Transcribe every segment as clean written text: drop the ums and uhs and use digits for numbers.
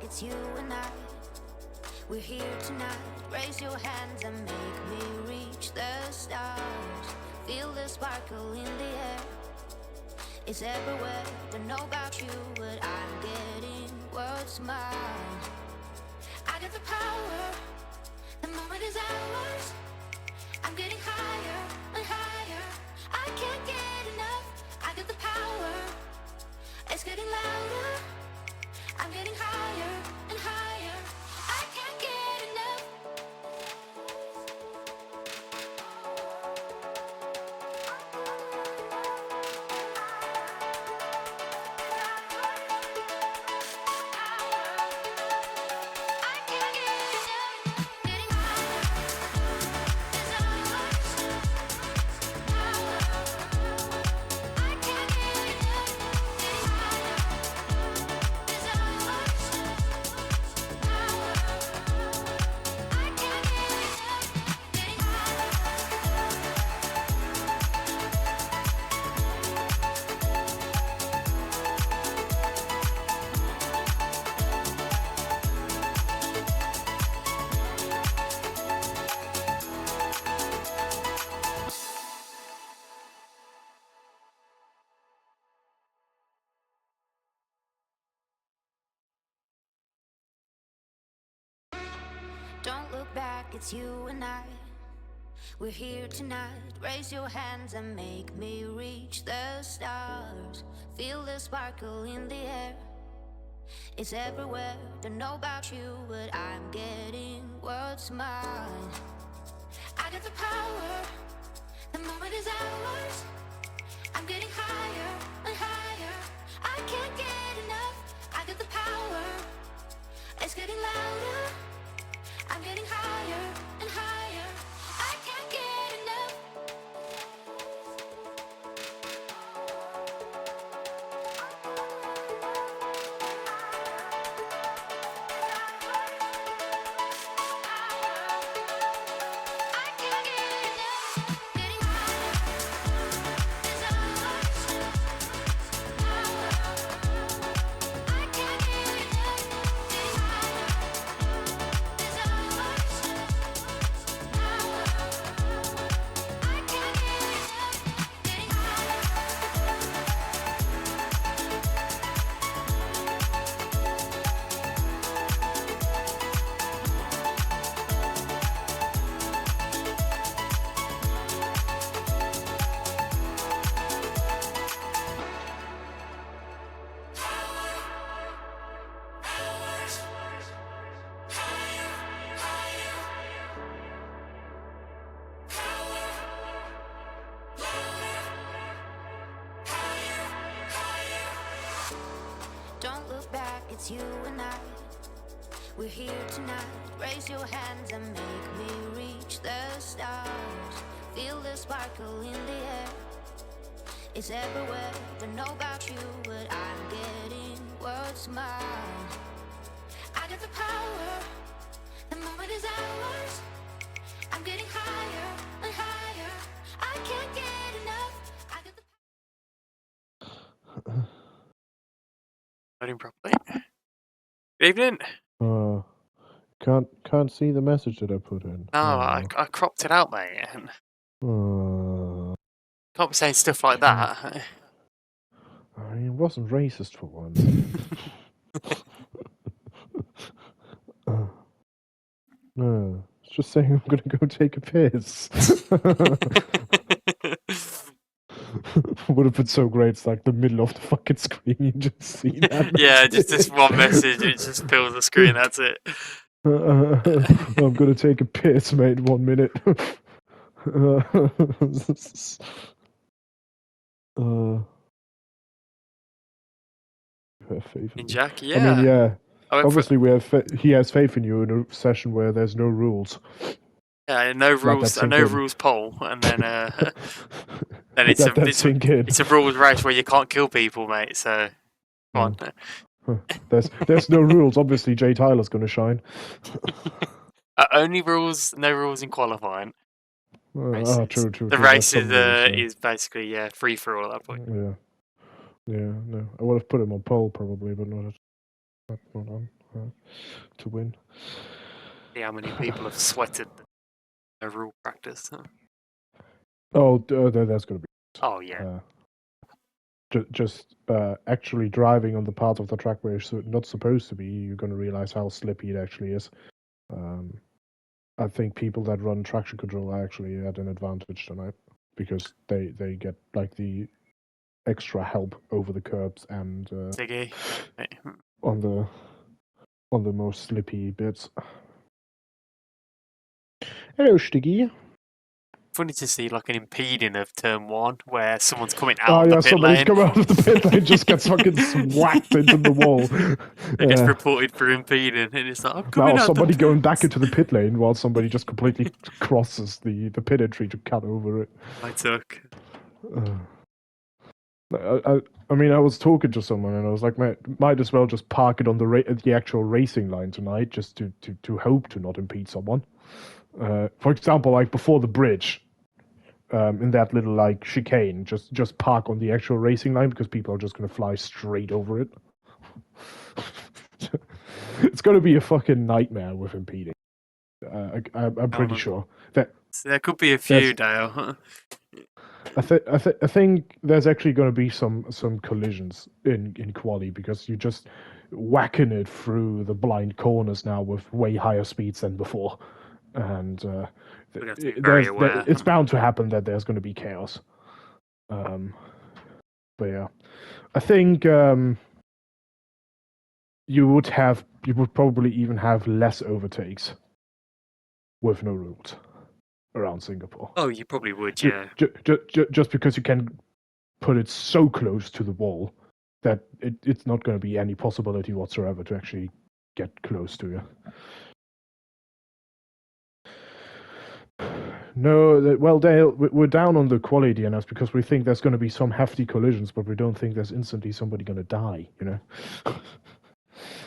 it's you and I. We're here tonight, raise your hands and make me reach the stars. Feel the sparkle in the air, it's everywhere. Don't know about you, but I'm getting what's mine. I got the power, the moment is ours. I'm getting higher and higher, I can't get enough. I got the power, it's getting louder. I'm getting higher and higher, I can't get enough. I can't get enough. Getting higher is ours. Power, I can't get enough. Getting higher is ours. Power, I can't get enough. Getting higher. Don't look back, it's you and I. We're here tonight, raise your hands and make me reach the stars. Feel the sparkle in the air, it's everywhere. Don't know about you, but I'm getting what's mine. I got the power, the moment is ours. I'm getting higher and higher, I can't get enough. I got the power, it's getting louder. I'm getting higher and higher, I can't get enough. I can't get enough. Getting higher is ours. Power, I can't get enough. Getting higher is ours. Power, I can't get enough. Getting higher. Don't look back, it's you and I. We're here tonight, raise your hands and make me reach the stars. Feel the sparkle in the air, it's everywhere. Don't know about you, but I'm getting what's mine. I got the power, the moment is ours. I'm getting higher and higher, I can't get enough. I got the Loading properly. Good evening. Can't see the message that I put in. No, I cropped it out, mate. And can't be saying stuff like that. I mean, it wasn't racist for once. No, it's just saying I'm gonna go take a piss. Would have been so great. It's like the middle of the fucking screen. You just see that. Yeah, just this one message. It just fills the screen. That's it. I'm gonna take a piss, mate. 1 minute. You have faith in In me. Jack, yeah. I mean, yeah. I went Obviously, he has faith in you in a session where there's no rules. Yeah, no rules, a no rules poll, and then it's a rules race where you can't kill people, mate. So come on. There's no rules. Obviously, Jay Tyler's going to shine. Only rules, no rules in qualifying. True. The race is basically free for all at that point. Yeah. No, I would have put him on pole probably, but not on. to win. See how many people have sweated the rule practice. Oh, there's going to be. Oh yeah. Just actually driving on the part of the track where you're not supposed to be, you're going to realize how slippy it actually is. I think people that run traction control are actually at an advantage tonight because they get like the extra help over the curbs and on the more slippy bits. Hello, Stiggy. Funny to see like an impeding of turn 1 where someone's coming out of the pit somebody's lane. come out of the pit lane, just gets fucking whacked into the wall. It gets reported for impeding, and it's like, I'm coming now out somebody the going back into the pit lane while somebody just completely crosses the pit entry to cut over it. I took. I mean, I was talking to someone and I was like, might as well just park it on the actual racing line tonight, just to hope to not impede someone. For example, like before the bridge, in that little like chicane, just park on the actual racing line because people are just going to fly straight over it. It's going to be a fucking nightmare with impeding. I'm pretty sure that there could be a few, Dale. I think there's actually going to be some collisions in quali because you're just whacking it through the blind corners now with way higher speeds than before, and it's bound to happen that there's going to be chaos. But yeah, I think you would probably even have less overtakes with no rules around Singapore. Oh, you probably would, yeah. Just because you can put it so close to the wall that it's not going to be any possibility whatsoever to actually get close to you. No, well, Dale, we're down on the quality DNS because we think there's going to be some hefty collisions, but we don't think there's instantly somebody going to die, you know?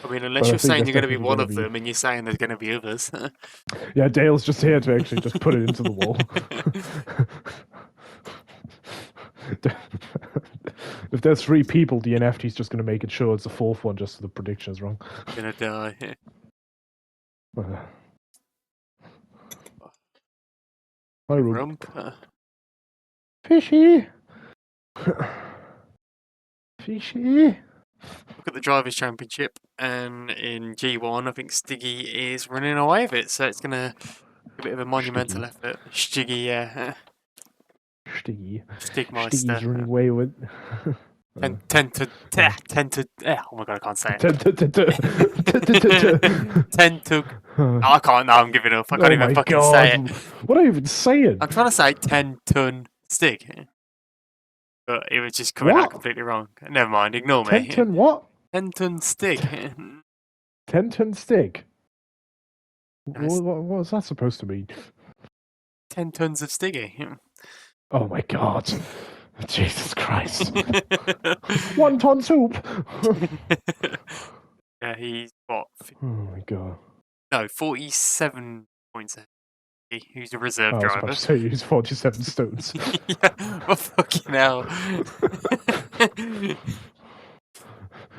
I mean, unless you're saying you're going to be one of them and you're saying there's going to be others. Yeah, Dale's just here to actually just put it into the wall. If there's 3 people, the NFT's just going to make it sure it's the 4th one just so the prediction is wrong. Gonna die. Hi, Rump. Fishy! Fishy! Look at the Drivers' Championship, and in G1, I think Stiggy is running away with it, so it's going to be a bit of a monumental effort. Stiggy, yeah. Stiggy's running away with... 10 to... Oh my god, I can't say it. 10 to... Oh, I can't now, I'm giving up. I can't even fucking say it. What are you even saying? I'm trying to say 10-ton Stig. But it was just coming out completely wrong. Never mind, ignore me. 10-ton what? 10-ton Stig. 10-ton Stig? What was that supposed to mean? 10 tons of Stiggy. Oh my god. Jesus Christ. 1 ton soup! Yeah, he's what? Oh my god. No, 47 points ahead. Who's a reserve driver? I was about to say he's 47 stones. Yeah, well, fucking hell.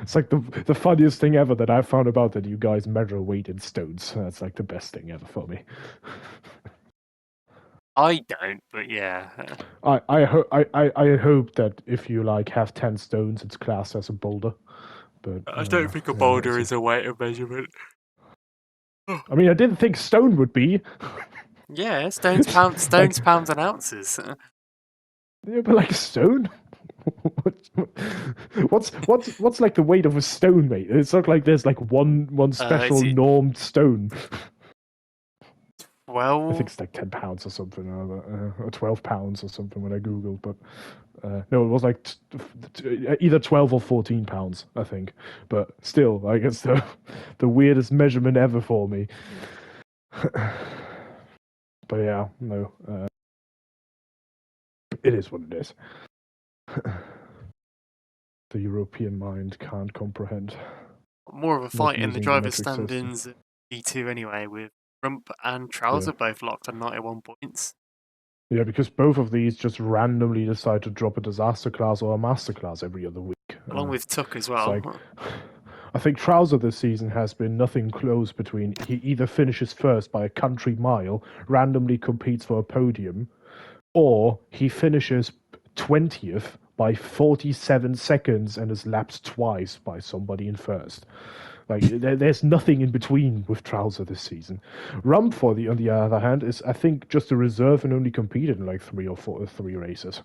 It's like the funniest thing ever that I found about that you guys measure weight in stones. That's like the best thing ever for me. I don't, but yeah. I hope that if you like have 10 stones, it's classed as a boulder. But I don't think a boulder is a weight of measurement. I mean, I didn't think stone would be. Yeah, stones, pounds, and ounces. Yeah, but like a stone. What's like the weight of a stone, mate? It's not like there's like one special normed stone. Well, I think it's like 10 pounds or something, or 12 pounds or something when I googled. But no, it was like either 12 or 14 pounds, I think. But still, like it's the weirdest measurement ever for me. But yeah, no, it is what it is. The European mind can't comprehend. More of a fight in the driver's standings E2 anyway, with Rump and Trouser both locked on 91 points. Yeah, because both of these just randomly decide to drop a disaster class or a master class every other week. Along with Tuck as well. I think Trouser this season has been nothing close between he either finishes first by a country mile, randomly competes for a podium, or he finishes 20th by 47 seconds and is lapped twice by somebody in first. Like there's nothing in between with Trouser this season. Rump, on the other hand, is I think just a reserve and only competed in like three races.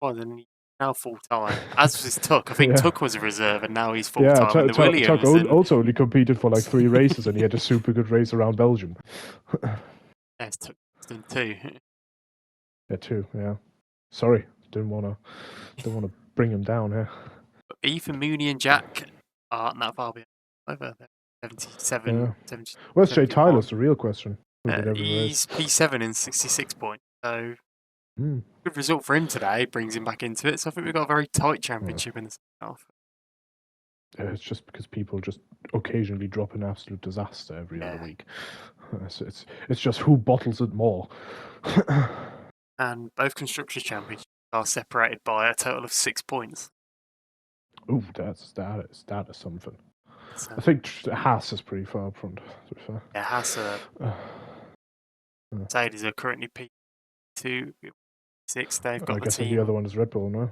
Well, then he's now full time. As was Tuck. I think Tuck was a reserve, and now he's full Yeah, time in the Williams. Tuck also only competed for like 3 races, and he had a super good race around Belgium. Yes, Tuck done too. Yeah, 2. Yeah. Sorry, didn't wanna bring him down here. But Ethan, Mooney, and Jack aren't that far behind. Over 77. Yeah. 70, Where's Jay 71. Tyler's the real question? Who did every He's race? P7 in 66 points. So Mm. good result for him today. Brings him back into it. So I think we've got a very tight championship in the second half. Yeah, it's just because people just occasionally drop an absolute disaster every other week. It's just who bottles it more. And both constructors' championships are separated by a total of 6 points. Ooh, that is something. So, I think Haas is pretty far up front. To be fair. yeah, Haas, Mercedes are currently P2, 6. They've got I the guess team. the other one is Red Bull, no?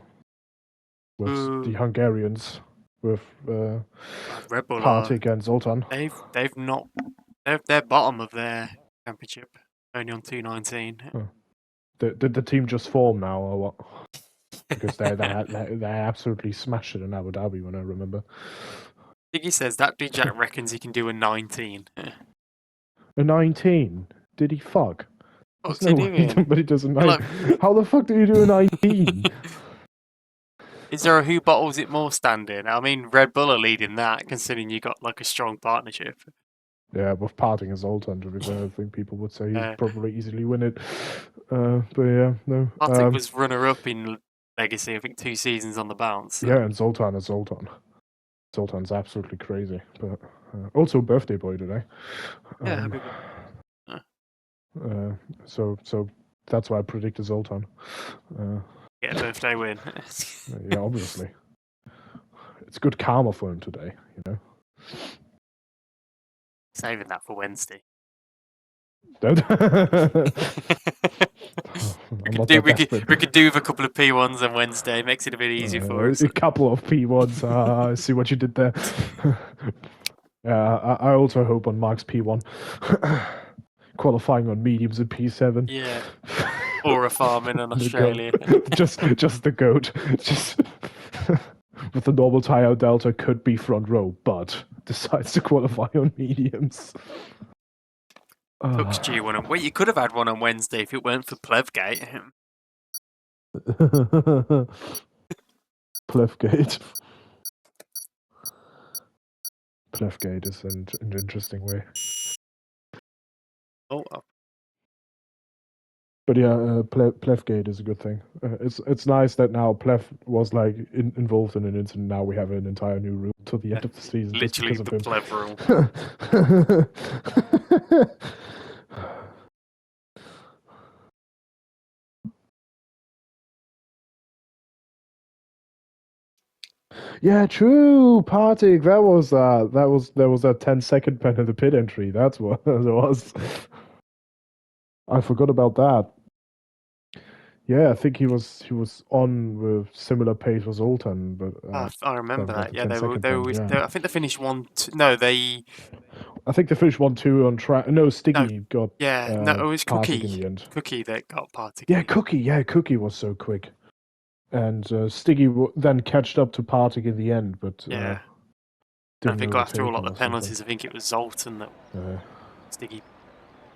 With the Hungarians, with Red Bull Partik and Zoltan. They've not. They're bottom of their championship, only on 219. Did the team just form now, or what? Because they absolutely smashed it in Abu Dhabi, when I remember. Diggy says that Jack reckons he can do a 19. A 19? Did he fuck? What's There's he no way doing? somebody does a 19. How the fuck do you do a 19? Is there a who bottles it more standing? I mean, Red Bull are leading that, considering you got like a strong partnership. Yeah, with Parting and Zoltan, to be fair, I think people would say he'd probably easily win it. But yeah, no. Partik was runner-up in Legacy, I think 2 seasons on the bounce. So. Yeah, and Zoltan is Zoltan. Zoltan's absolutely crazy. But also birthday boy today. Yeah, so that's why I predicted Zoltan. Get a birthday win. Yeah, obviously. It's good karma for him today, you know. Saving that for Wednesday. We could do with a couple of P1s on Wednesday. Makes it a bit easier for us. A couple of P1s. I see what you did there. I also hope on Mark's P1. Qualifying on mediums in P7. Yeah. Or a farming in Australia. just the goat. Just with the normal tire delta could be front row, but decides to qualify on mediums. Cook's due one. Well, you could have had one on Wednesday if it weren't for Plevgate. Plevgate. Plevgate is an interesting way. Oh. But yeah, Plevgate is a good thing. It's nice that now Plev was like involved in an incident. Now we have an entire new rule till the end of the season. Literally just the because Plev rule. Yeah, true. Partik. There was that 10-second pen in the pit entry. That's what it was. I forgot about that. Yeah, I think he was on with similar pace as Zoltan, but I remember that. Yeah, they were. Yeah. I think they finished 1-2. No, they. I think they finished 1-2 on track. No, Stiggy got. Yeah, no, it was Cookie in the end. Cookie that got Partik. Yeah, Cookie. Yeah, Cookie was so quick, and Stiggy then catched up to Partik in the end, but yeah. I think after all the penalties, I think it was Zoltan that Stiggy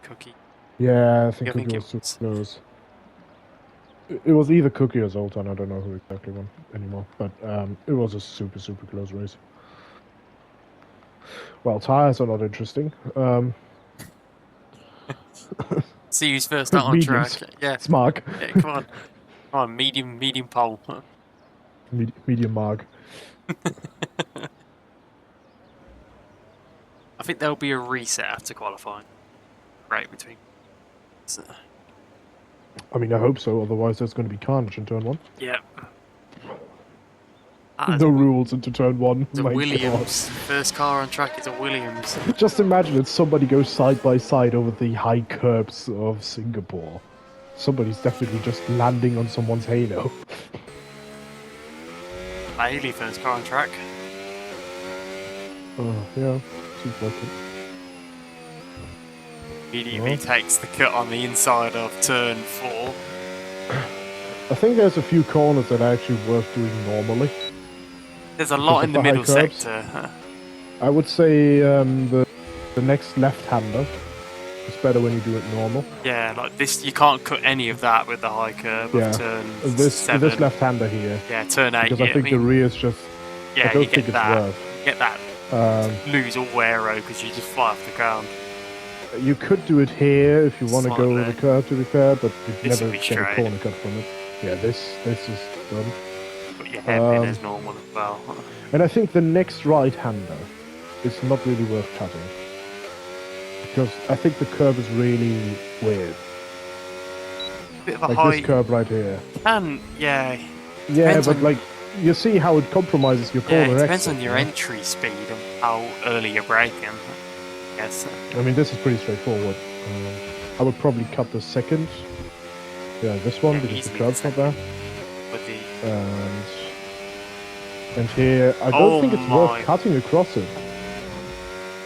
Cookie. Yeah, I think Cookie was too close. It was either Cookie or Zoltan. I don't know who exactly won anymore, but it was a super close race. Well, tires are not interesting. See who's first out on track. Yeah, Mark. Yeah, come on, medium pole. Medium Mark. I think there'll be a reset after qualifying. Right between. So. I mean, I hope so. Otherwise, there's going to be carnage in turn 1. Yeah. No rules into turn 1. The My Williams. God. First car on track is a Williams. Just imagine if somebody goes side by side over the high curbs of Singapore. Somebody's definitely just landing on someone's halo. Bailey, first car on track. Oh, yeah. Seems like it. Immediately takes the cut on the inside of turn 4. I think there's a few corners that are actually worth doing normally. There's a lot in the middle sector. I would say the next left-hander is better when you do it normal. Yeah, like this, you can't cut any of that with the high curb of turn 7. This left-hander here. Yeah, turn 8. Because I think the rear's just... Yeah, I don't you think get it's that. worth. You get that. Lose all aero because you just fly off the ground. You could do it here if you want to go with the curve, to be fair, but you never get straight. a corner cut from it. Yeah, this is done. But your hairpin is normal as well. And I think the next right-hander is not really worth cutting. Because I think the curve is really weird. Bit of a like high... this curve right here. And, yeah... Yeah, but like, you see how it compromises your corner exit. Yeah, it depends on your entry speed and how early you're braking. Yes. I mean, this is pretty straightforward. I would probably cut the second. Yeah, this one, because the curve's not there. With the... And here, I don't think it's worth cutting across it.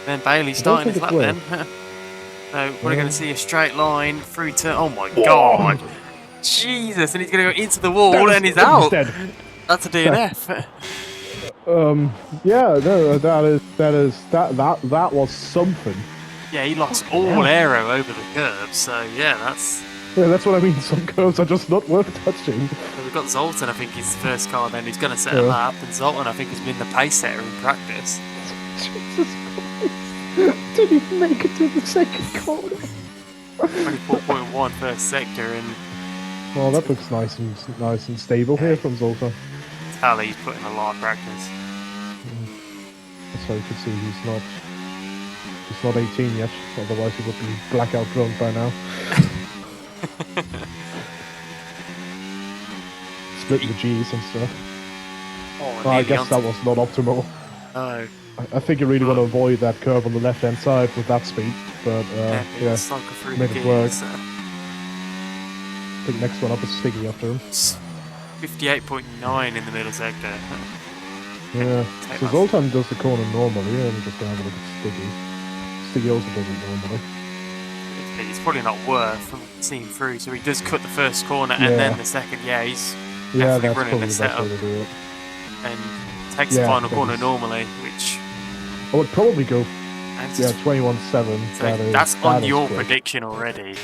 Then Bailey's starting his lap then. So we're going to see a straight line through to... Oh my God! Jesus! And he's going to go into the wall and he's out! That's a DNF. Yeah, no, that was something. Yeah, he lost all aero over the curb, so yeah, that's... Yeah, that's what I mean, some curves are just not worth touching. So we've got Zoltan, I think he's the first car then who's going to set a lap, and Zoltan, I think, has been the pace setter in practice. Jesus Christ. Did he make it to the second corner? 24.1 first sector, and... Well, that looks nice and stable here from Zoltan. He's putting a lot of practice. So you can see he's not 18 yet, otherwise he would be blackout drunk by now. Splitting the G's and stuff. I guess that was not optimal. No. I think you really want to avoid that curve on the left hand side with that speed, but yeah, made it work. I think next one up is Stiggy after him. 58.9 in the middle sector. Yeah, so Zoltan does the corner normally, and we're just going to have a look at Stiggy. Stiggy also does it normally. It's probably not worth seeing through, so he does cut the first corner and then the second. Yeah, he's definitely running the setup. And takes the final corner normally, which... I would probably go 21.7. So that's on your prediction already.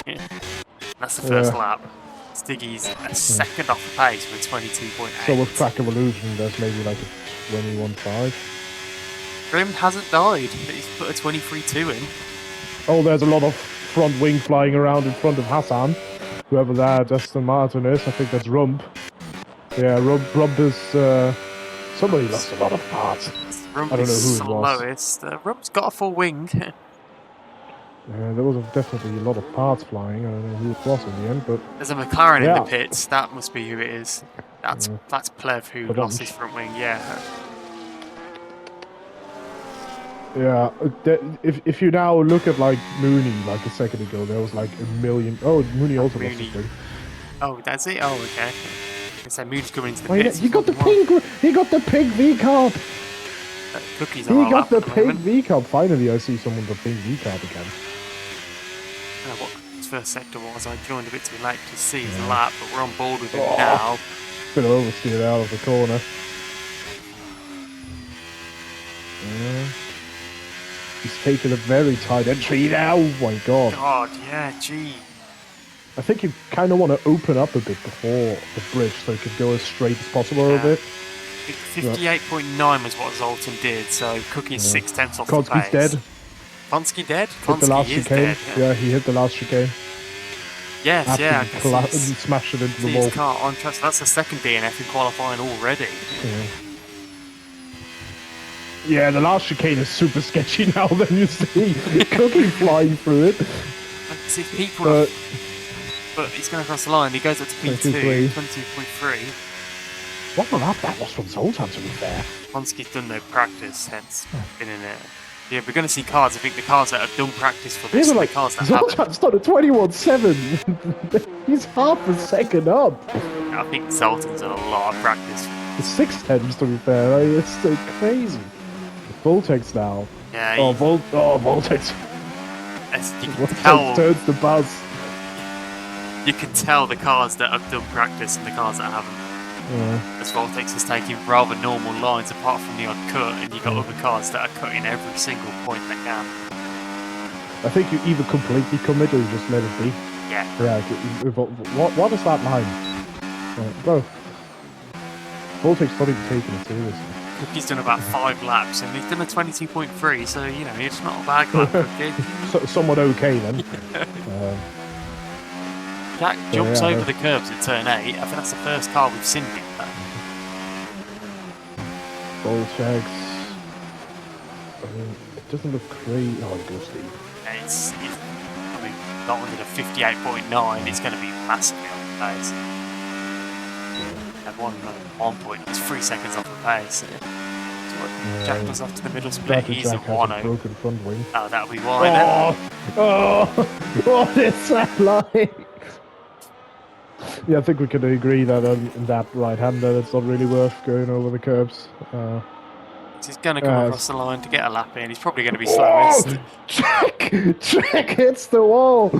That's the first lap. Stiggy's a second off the pace with 22.8. So with Track Evolution, there's maybe like a 21.5. Grim hasn't died, but he's put a 23.2 in. Oh, there's a lot of front wing flying around in front of Hassan. Whoever that Aston Martin is, I think that's Rump. Yeah, Rump is... somebody lost a lot of parts. Rump I don't know who is it was. slowest. Rump's got a full wing. There was definitely a lot of parts flying. I don't know who it was in the end, but... There's a McLaren in the pits. That must be who it is. That's Plev who lost his front wing, yeah. Yeah, if you now look at like Mooney like a second ago, there was like a million... Oh, Mooney also lost his wing. Oh, that's it? Oh, okay. So Mooney's coming into the pits. He got the pink V-carb! Cookies he got the pink V-carb. Finally, I see someone with the pink V-carb again. I don't know what his first sector was. I joined a bit too late to see his lap, but we're on board with him now. Bit of oversteer out of the corner. He's taking a very tight entry now. Oh my god. God, yeah, gee. I think you kind of want to open up a bit before the bridge so it could go as straight as possible a bit. 58.9 was what Zoltan did, so Cookie's 6 tenths off the pace. Konski's dead. Konski dead? Hit the last chicane. Yeah, he hit the last chicane. Yes, I can see. Smashed it into the wall. His car on track. That's the second DNF in qualifying already. Yeah, the last chicane is super sketchy now. Then you see Cookie flying through it. I can see people. But he's going to cross the line. He goes up to P2, 22.3. What a lap that was from Zoltan, to be fair. Honski's done no practice, hence been in it. Yeah, we're going to see cars. I think the cars that have done practice for this, Yeah, and like, the cars that haven't. Zoltan's done a 21.7. He's half a second up. I think Zoltan's done a lot of practice. The 6 tenths, to be fair. Like, it's so crazy. Voltex now. Yeah. Voltex. You can Voltex tell. turns the buzz. You can tell the cars that have done practice and the cars that haven't. Yeah. As Voltex is taking rather normal lines apart from the odd cut, and you got other cars that are cutting every single point they can. I think you either completely commit or you just let it be. Yeah. Yeah. What is that line? Bro. Voltex not even taking it seriously. Cookie's done about 5 laps and he's done a 22.3, so you know it's not a bad lap, Cookie. Somewhat okay then. Jack jumps over the curbs at turn 8. I think that's the first car we've seen him that. Voltex. I mean, it doesn't look crazy. Oh, it goes deep. It's I mean, not under the 58.9, it's going to be massively off the pace. At one point, it's 3 seconds off the pace. So Jack goes off to the middle split, he's a 1-0. Broken front wing. Oh, that'll be wide. What is that line? Yeah, I think we can agree that in that right-hander, it's not really worth going over the curbs. He's going to come across the line to get a lap in. He's probably going to be slowest. Jack hits the wall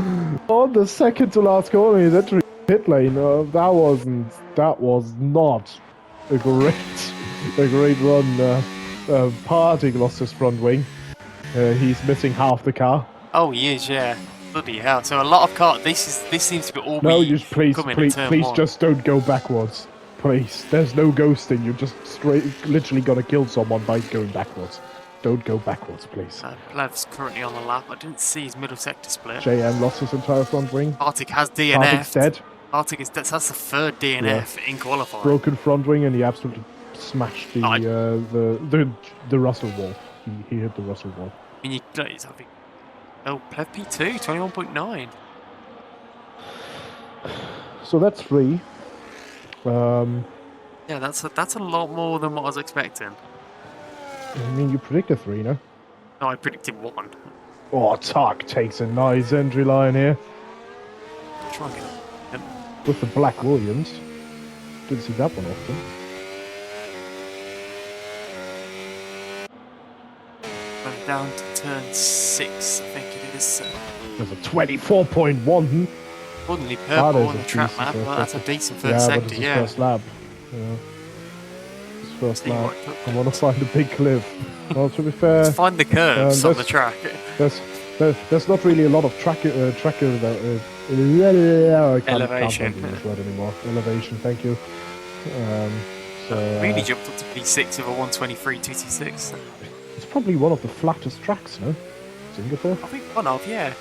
on the second to last corner. He's entering pit lane. That was not a great run. Parting lost his front wing. He's missing half the car. Oh, he is, yeah. Bloody hell! So a lot of cars. This seems to be all. No, just please one. just don't go backwards. Please, there's no ghosting. You just literally gonna kill someone by going backwards. Don't go backwards, please. Plev's currently on the lap. I didn't see his middle sector split. JM lost his entire front wing. Arctic has DNF. Arctic's dead. Arctic is dead. That's the third DNF in qualifying. Broken front wing, and he absolutely smashed the Russell wall. He hit the Russell wall. I mean, I think. Oh, Plev P2, 21.9. So that's 3. Yeah, that's a lot more than what I was expecting. I mean, you predicted 3, no? No, I predicted 1. Oh, Tuck takes a nice entry line here. Try and get it. With the Black Williams. Didn't see that one often. Going down to turn 6, I think it is. There's a 24.1. Suddenly purple on the track map. Well, that's a decent first sector, His first lap. Yeah. His first lap. I want to find a big cliff. Well, to be fair, let's find the curves on the track. There's not really a lot of elevation. Elevation, thank you. Really jumped up to P6 of a 123 226. It's probably one of the flattest tracks, no? Singapore? I think one of, yeah.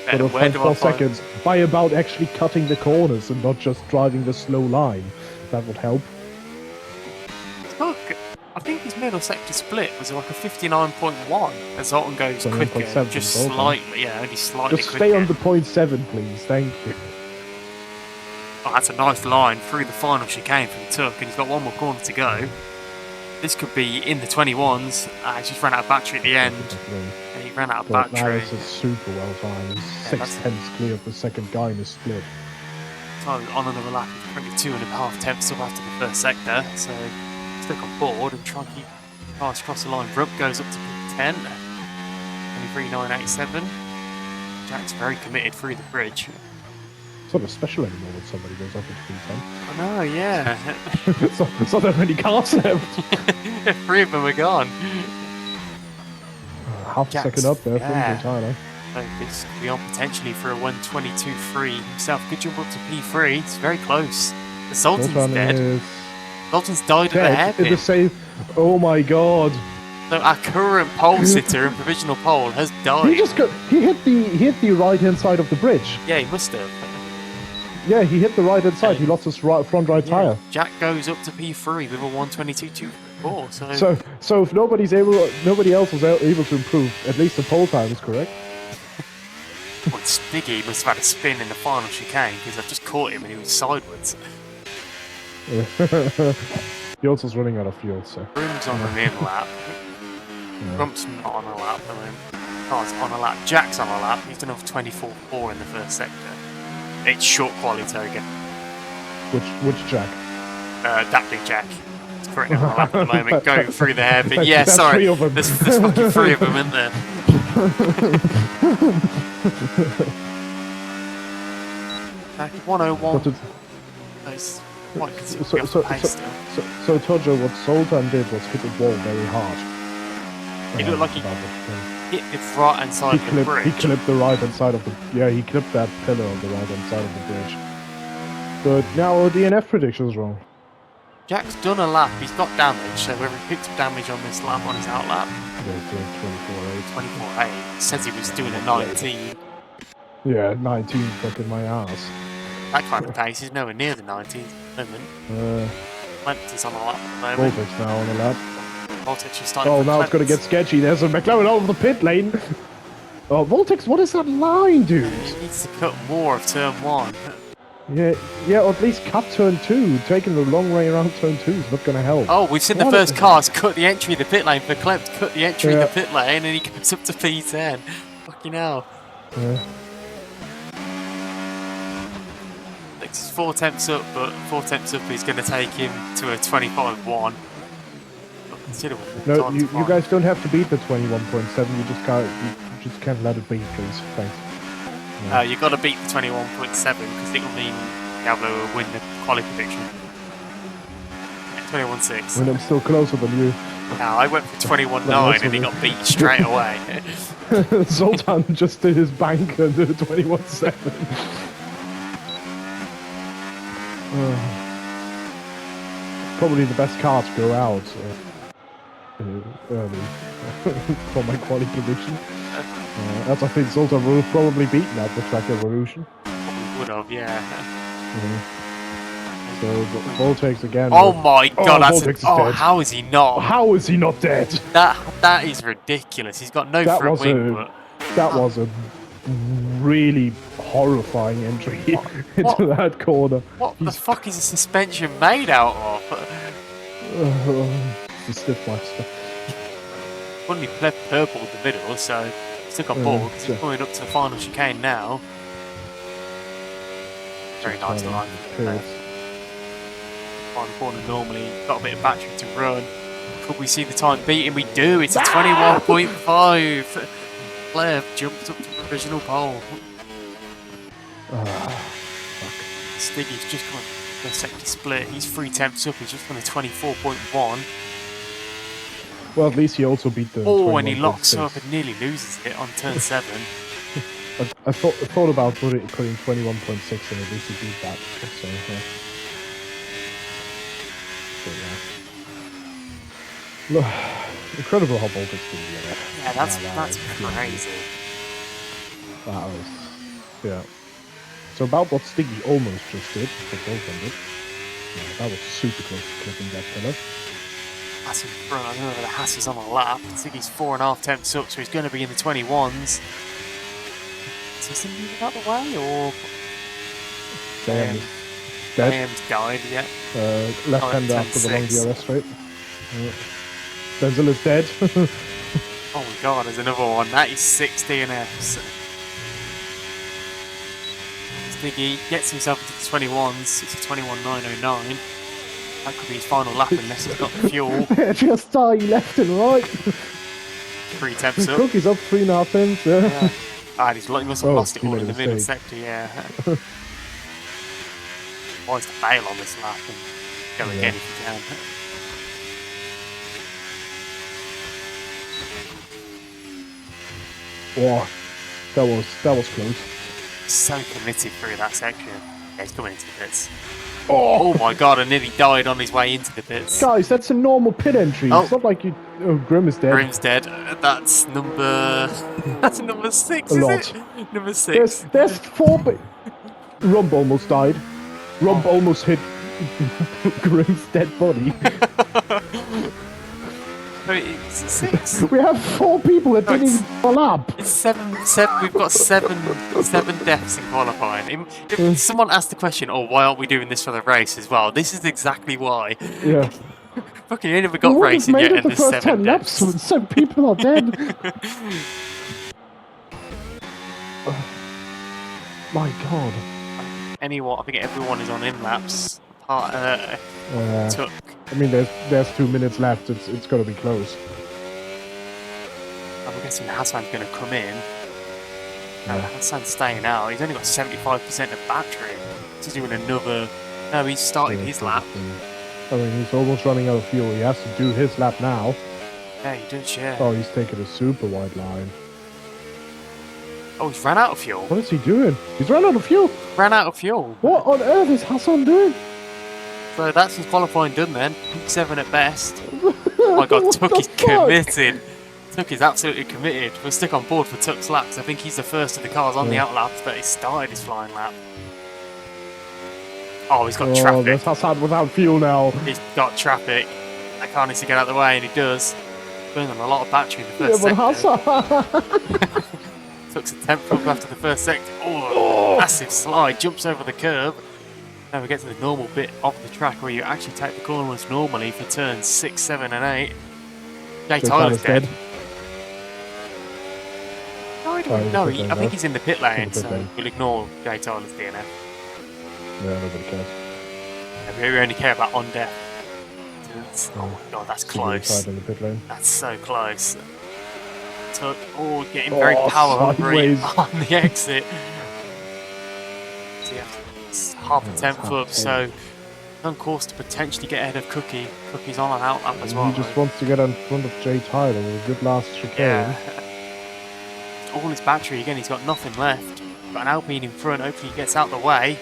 But where do 4 seconds by about actually cutting the corners and not just driving the slow line. That would help. Look, I think his middle sector split was like a 59.1 as Zoltan goes quicker, just slightly, yeah, only slightly just quicker. Stay on the 0.7, please, thank you. Oh, that's a nice line through the final chicane from Tuck, and he's got one more corner to go. This could be in the 21s. He just ran out of battery at the end. And he ran out of battery. That is super well timed. He's 6 tenths clear of the second guy in the split. So on another lap, he's currently 2.5 tenths up after the first sector. So stick on board and try and keep cars across the line. Rupp goes up to P10. 23.987. Jack's very committed through the bridge. It's not special anymore when somebody goes up into P10. I know, yeah. It's not that many cars left. 3 of them are gone. Half a second up there from the Tyler. So this could be on potentially for a 122.3 himself. Good jump up to P3. It's very close. The Sultan's dead. Sultan's died at the hairpin. The same. Oh my god. So our current pole sitter and provisional pole has died. He hit the right hand side of the bridge. Yeah, he must have. Yeah, he hit the right hand side. He lost his front right tire. Jack goes up to P3 with a 122.24. So if nobody else was able to improve, at least the pole time is correct. Stiggy must have had a spin in the final chicane because I've just caught him and he was sideways. Yolt's running out of fuel, so. Groom's on an in lap. Grump's not on a lap. I mean, Car's on a lap. Jack's on a lap. He's done over 24.4 in the first sector. It's short quality again. Which Jack? That big Jack. It's currently on a lap at the moment, going through the hairpin. Yeah, That's sorry. 3 of them. There's fucking 3 of them, isn't there? Back 101. Nice. So Tojo, what Sultan did was hit the wall very hard. It looked like he hit the right hand side of the bridge. He clipped the right hand side of the... Yeah, he clipped that pillar on the right hand side of the bridge. But now our DNF prediction's wrong. Jack's done a lap, he's got damage, so whether he picked up damage on this lap on his out lap. Yeah, 24.8. Says he was doing a 19. Yeah, 19 fucking my ass. That kind of pace is nowhere near the 19th at the moment. Clemps on a lap at the moment. Voltex now on the lap. Voltex is starting Oh, now it's going to get sketchy. There's a McLaren over the pit lane. Oh, Voltex, what is that line, dude? He needs to cut more of turn 1. Yeah, or at least cut turn 2. Taking the long way around turn 2 is not going to help. Oh, we've seen the first cars cut the entry of the pit lane for Clemps, cut the entry of the pit lane, and he goes up to P10. Fucking hell. Yeah. It's 4 tenths up, but 4 tenths up is going to take him to a 25.1. No, you guys don't have to beat the 21.7. You just can't let it be, please. Thanks. Yeah. You got to beat the 21.7 because it will mean Diablo will win the quality prediction. 21.6. When I'm still closer than you. Now I went for 21.9 and he got beat straight away. Zoltan just did his bank and did 21.7. Probably the best car to go out early for my quality prediction. As I think Zoltan would have probably beaten at the track evolution. Probably would have, yeah. So Voltex again. Oh my god, that's Voltex is dead. How is he not? How is he not dead? That is ridiculous. He's got no front wing, but that was a really horrifying entry into that corner. What the fuck is the suspension made out of? The stiff master. Only left purple in the middle, so still got ball because he's going up to the final chicane now. Very nice line. Final corner normally, got a bit of battery to run. Could we see the time beating? We do. It's a 21.5. Blair jumped up to the original pole. Stiggy's just gone the sector split. He's 3 tenths up. He's just on a 24.1. Well, at least he also beat the. Oh, and he locks up and nearly loses it on turn 7. I thought about putting 21.6 and at least he beat that. So, Look, incredible how Voltex did it. Yeah, that's crazy. That was, yeah. So about what Stiggy almost just did, what Voltex did. Yeah, that was super close to clipping that pillar. That's in front. I don't know whether the Haas is on a lap. Stiggy's 4.5 tenths up, so he's going to be in the 21s. Is he still moving out the way, or...? Graham's died, yeah. Left-hander after the long DRS straight. Denzel is dead. Oh my god, there's another one. That is 6 DNFs. Stiggy gets himself into the 21s. It's a 21.909. That could be his final lap unless he's got the fuel. Just die left and right. 3 tenths up. Cook is up 3.5 tenths, yeah. Ah, he must have lost it all in the middle sector, yeah. Wants to bail on this lap and go again if you can. Wow, that was close. So committed through that section. Yeah, he's coming into the pits. Oh my god, I nearly died on his way into the pits. Guys, that's a normal pit entry. Oh. It's not like you... Oh, Grim is dead. Grim's dead. That's number... That's number 6, is it? Number 6. There's 4... Rump almost died. Rump almost hit Grim's dead body. No, it's 6. We have 4 people that didn't even pull up. It's 7. We've got 7 deaths in qualifying. If someone asked the question, "Oh, why aren't we doing this for the race as well?" This is exactly why. Yeah. Fucking, you never got racing yet, and there's 7 deaths. The first 10 laps, when 7 people are dead. My God. I think everyone is on in laps. Took. I mean, there's 2 minutes left. It's got to be close. I'm guessing Hassan's going to come in. No, Hassan's staying out. He's only got 75% of battery. He's doing another. No, he's started his lap. I mean, he's almost running out of fuel. He has to do his lap now. Yeah, he does, yeah. Oh, he's taking a super wide line. Oh, he's ran out of fuel. What is he doing? He's run out of fuel. Ran out of fuel. What on earth is Hassan doing? So that's his qualifying done then. P7 at best. Oh my God, Tuck is committed. Tuck is absolutely committed. We'll stick on board for Tuck's laps. I think he's the first of the cars on the out laps that he started his flying lap. Oh, he's got traffic. That's Hassan without fuel now. He's got traffic. I can't need to get out of the way, and he does. Burning a lot of battery in the first sector. Hassan. Tuck's a 10th up after the first sector. Oh, massive slide. Jumps over the curb. Now we get to the normal bit of the track where you actually take the corners normally for turns 6, 7, and 8. Jay Tyler's dead. No, I think he's in the pit lane, so we'll ignore Jay Tyler's DNF. Yeah, nobody cares. Yeah, we only care about on deck. Oh my God, that's close. In the pit lane. That's so close. Tuck, getting very power hungry on the exit. So it's half a 10th up, so on course to potentially get ahead of Cookie. Cookie's on an out lap as well. He just wants to get in front of Jay Tyler with a good last chicane. Yeah. All his battery again, he's got nothing left. Got an Alpine in front, hopefully he gets out the way.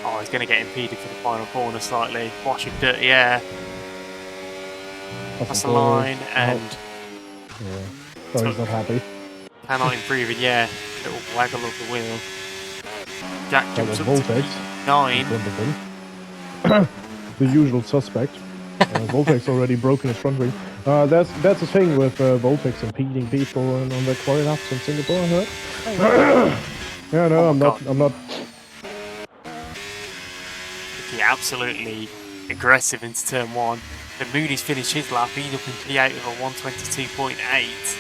Oh, he's going to get impeded for the final corner slightly. Washing dirty air. That's the line, and... Yeah. Oh, he's not happy. Cannot improve it, yeah. Little waggle of the wheel. Jack jumps up Voltex. to 9. The usual suspect. Voltex already broken his front wing. That's the thing with Voltex impeding people on their quali laps in Singapore, I heard. Yeah, no, I'm not. Yeah, absolutely aggressive into turn 1. The Moody's finished his lap, he's up in P8 with a 122.8.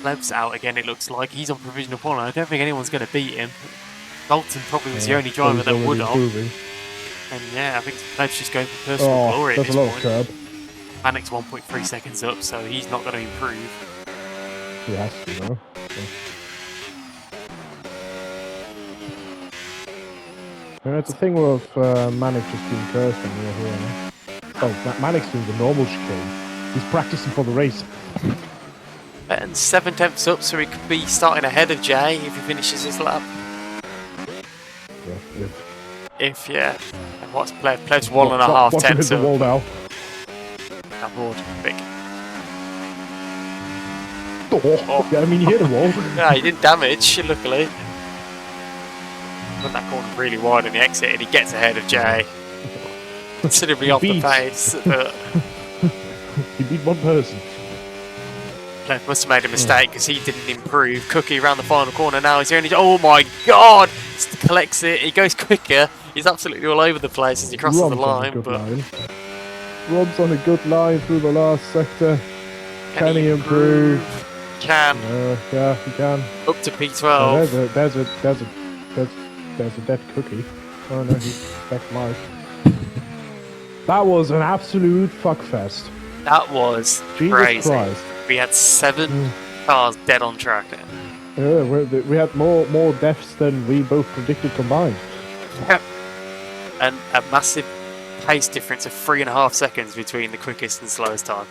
Leb's out again, it looks like. He's on provisional point. I don't think anyone's going to beat him. Dalton probably was the only driver that would have. And yeah, I think Leb's just going for personal glory at this point. That's a lot of curb. Manic's 1.3 seconds up, so he's not going to improve. He has to, though. Yeah, it's a thing with Manic just being cursed when we're here. Oh, Manic's doing the normal chicane. He's practicing for the race. And 7 tenths up, so he could be starting ahead of Jay if he finishes his lap. Yeah, if yeah. And what's Pleb's 1.5 tenths up. Wall now. That board, big. Yeah, I mean, you hit the wall. No, he didn't damage, luckily. Put that corner really wide in the exit, and he gets ahead of Jay. Considerably off the pace. He beat one person. Pleb must have made a mistake because he didn't improve. Cookie around the final corner now. He's the only. Oh my God! He collects it. He goes quicker. He's absolutely all over the place as he crosses the line. Rob's on a good line through the last sector. Can he improve? Can. Yeah, he can. Up to P12. There's a dead Cookie. Oh no, he's back alive. That was an absolute fuckfest. That was crazy. Christ. We had 7 cars dead on track. Yeah, we had more deaths than we both predicted combined. Yep. And a massive pace difference of 3.5 seconds between the quickest and slowest time.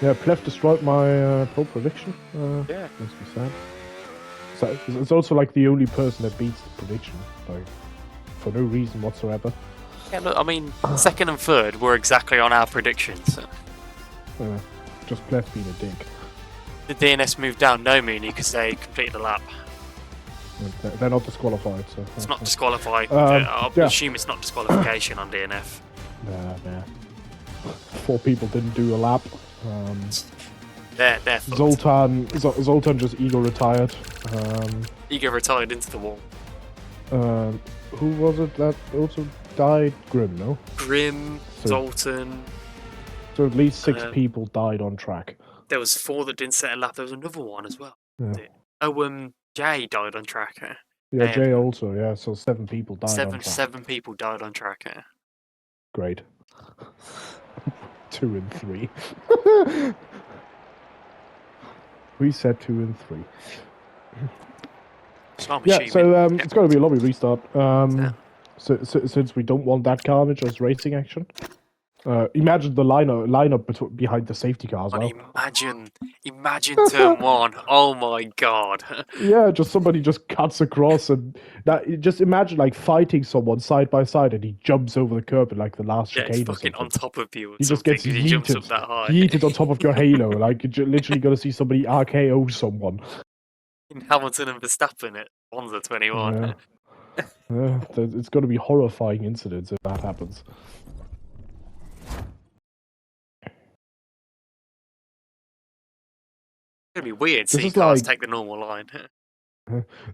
Yeah, Plef destroyed my pole prediction. Yeah. Must be sad. So it's also like the only person that beats the prediction, like for no reason whatsoever. Yeah, look, I mean, 2nd and 3rd were exactly on our predictions. Just Plef being a dick. The DNS moved down no Mooney because they completed the lap. They're not disqualified, so it's not disqualified. I'll assume it's not disqualification on DNF. Nah. 4 people didn't do a lap. They're fucked. Zoltan just ego retired. Ego retired into the wall. Who was it that also died? Grim, no? Grim, Zoltan. So at least 6 people died on track. There was 4 that didn't set a lap. There was another one as well. Yeah. Oh, Jay died on track. Yeah, Jay also, yeah. So 7 people died on track. 7 people died on track. Great. 2 and 3. We said 2 and 3. Yeah, so it's going to be a lobby restart. So since we don't want that carnage as racing action, imagine the lineup behind the safety car as well. Imagine turn 1. Oh my god. Yeah, just somebody just cuts across and just imagine like fighting someone side by side and he jumps over the curb in like the last chicane or something. On top of you. He just gets he jumps up that high. Yeeted on top of your halo. Like you're literally gonna see somebody RKO someone. In Hamilton and Verstappen at Monza 21. Yeah, it's going to be horrifying incidents if that happens. It's going to be weird seeing cars take the normal line.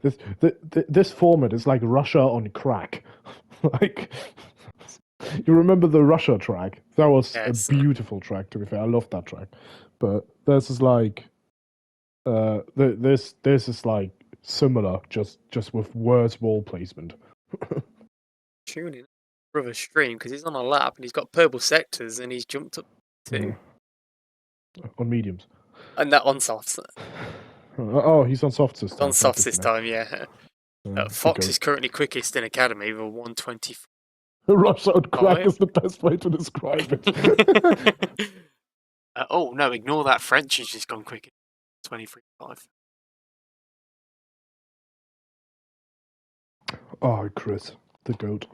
This format is like Russia on crack. Like, you remember the Russia track? That was a beautiful track, to be fair. I loved that track. But this is like... this is like similar, just with worse wall placement. Tuning brother stream because he's on a lap and he's got purple sectors and he's jumped up too. On mediums. And that on softs. Oh, he's on softs this time. On softs this time, yeah. Fox is currently quickest in Academy with a 124. Rush on crack is the best way to describe it. Oh no, ignore that. French has just gone quicker. 23.5. Oh, Chris, the goat.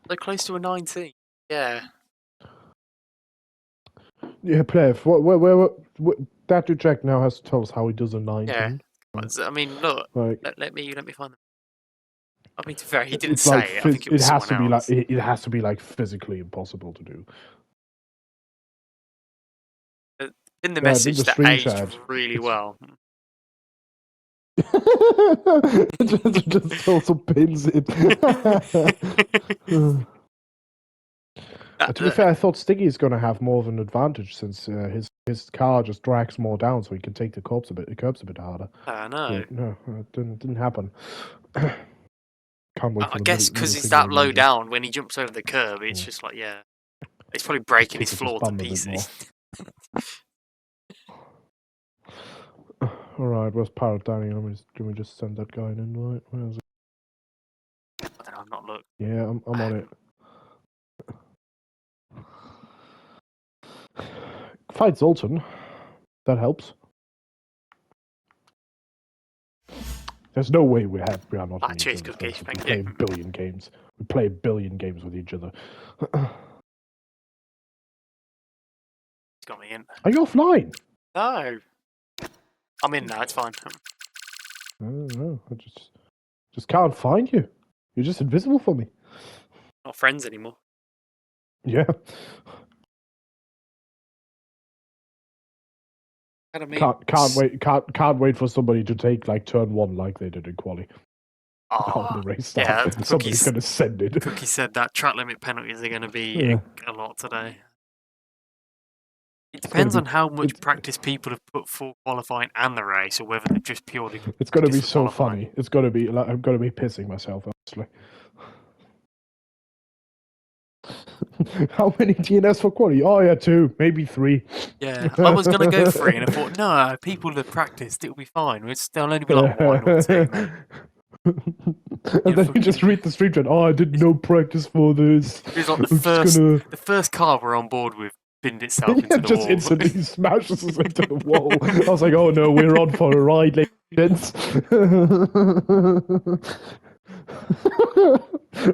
So close to a 19. Yeah. Yeah, Plev. Where that to check now has to tell us how he does a 19. Yeah. I mean, look. Like, let me find them. I mean, to be fair, he didn't say like, it. I think it was has to be else. like it has to be like physically impossible to do. In the message, that aged really well. just also pins it. To be fair, I thought Stiggy's going to have more of an advantage since his car just drags more down, so he can take the curbs a bit harder. I know. But no, it didn't happen. Can't wait for I guess because he's that low down, when he jumps over the curb, it's just like, yeah. It's probably breaking his floor to pieces. Alright, where's Parrot Danny? Can we just send that guy an invite? Where is it? I don't know, I've not looked. Yeah, I'm on it. Fight Zoltan. That helps. There's no way we are not. Cheers, cookies. We play a billion games. We play a billion games with each other. He's got me in. Are you offline? No. I'm in now, it's fine. I don't know. I just can't find you. You're just invisible for me. Not friends anymore. Yeah. Can't wait for somebody to take like turn 1 like they did in quali. Oh, the race start. Yeah, somebody's gonna send it. Cookie said that track limit penalties are gonna be a lot today. It depends on how much practice people have put for qualifying and the race, or whether they're just purely. It's gonna be so funny. It's gonna be like I'm gonna be pissing myself, honestly. How many DNS for quali? Oh yeah, 2, maybe 3. Yeah, I was gonna go 3, and I thought, no, people have practiced, it'll be fine. There'll only be like 1 or 2. And then you just read the stream chat. Oh, I did no practice for this. It's like the first car we're on board with binned itself into the just wall. Instantly smashes us into the wall. I was like, oh no, we're on for a ride, ladies and gents.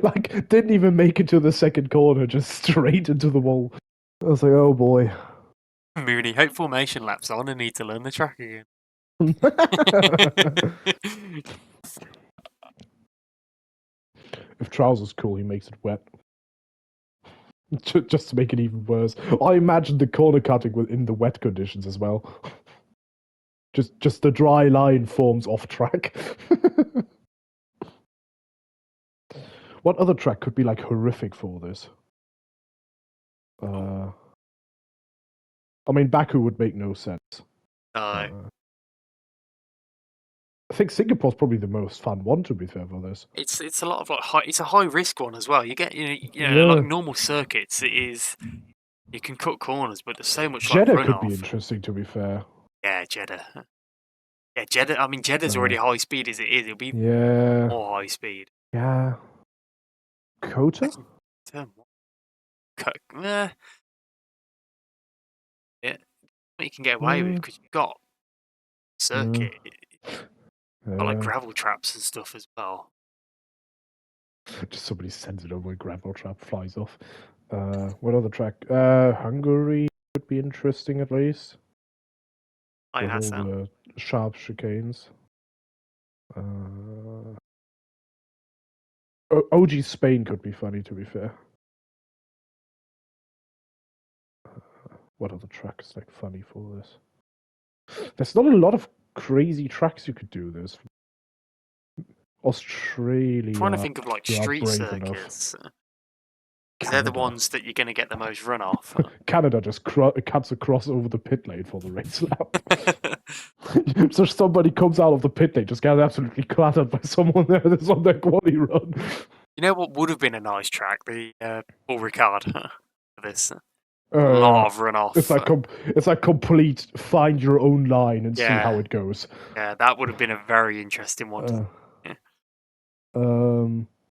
Like, didn't even make it to the second corner, just straight into the wall. I was like, oh boy. Mooney, hope formation lap's on and need to learn the track again. If Trousers cool, he makes it wet. just to make it even worse. I imagine the corner cutting in the wet conditions as well. Just the dry line forms off track. What other track could be like horrific for this? I mean, Baku would make no sense. No. I think Singapore's probably the most fun one, to be fair, for this. It's a lot of like it's a high risk one as well. You get like normal circuits. It is you can cut corners, but there's so much like Jeddah runoff. could be interesting, to be fair. Yeah, Jeddah. Yeah, Jeddah. I mean, Jeddah's already high speed as it is. It'll be more high speed. Yeah. Kota? Yeah, you can get away with because you've got circuit. Got like gravel traps and stuff as well. Just somebody sends it over a gravel trap, flies off. What other track? Hungary would be interesting at least. With all the sharp chicanes. OG Spain could be funny, to be fair. What other tracks like funny for this? There's not a lot of crazy tracks you could do this. Australia. I'm trying to think of like street circuits. Because they're the ones that you're going to get the most runoff. Canada just cuts across over the pit lane for the race lap. So somebody comes out of the pit lane, just gets absolutely clattered by someone there that's on their quali run. You know what would have been a nice track? The Paul Ricard for this. A lot of runoff. It's like complete find your own line and see how it goes. Yeah, that would have been a very interesting one.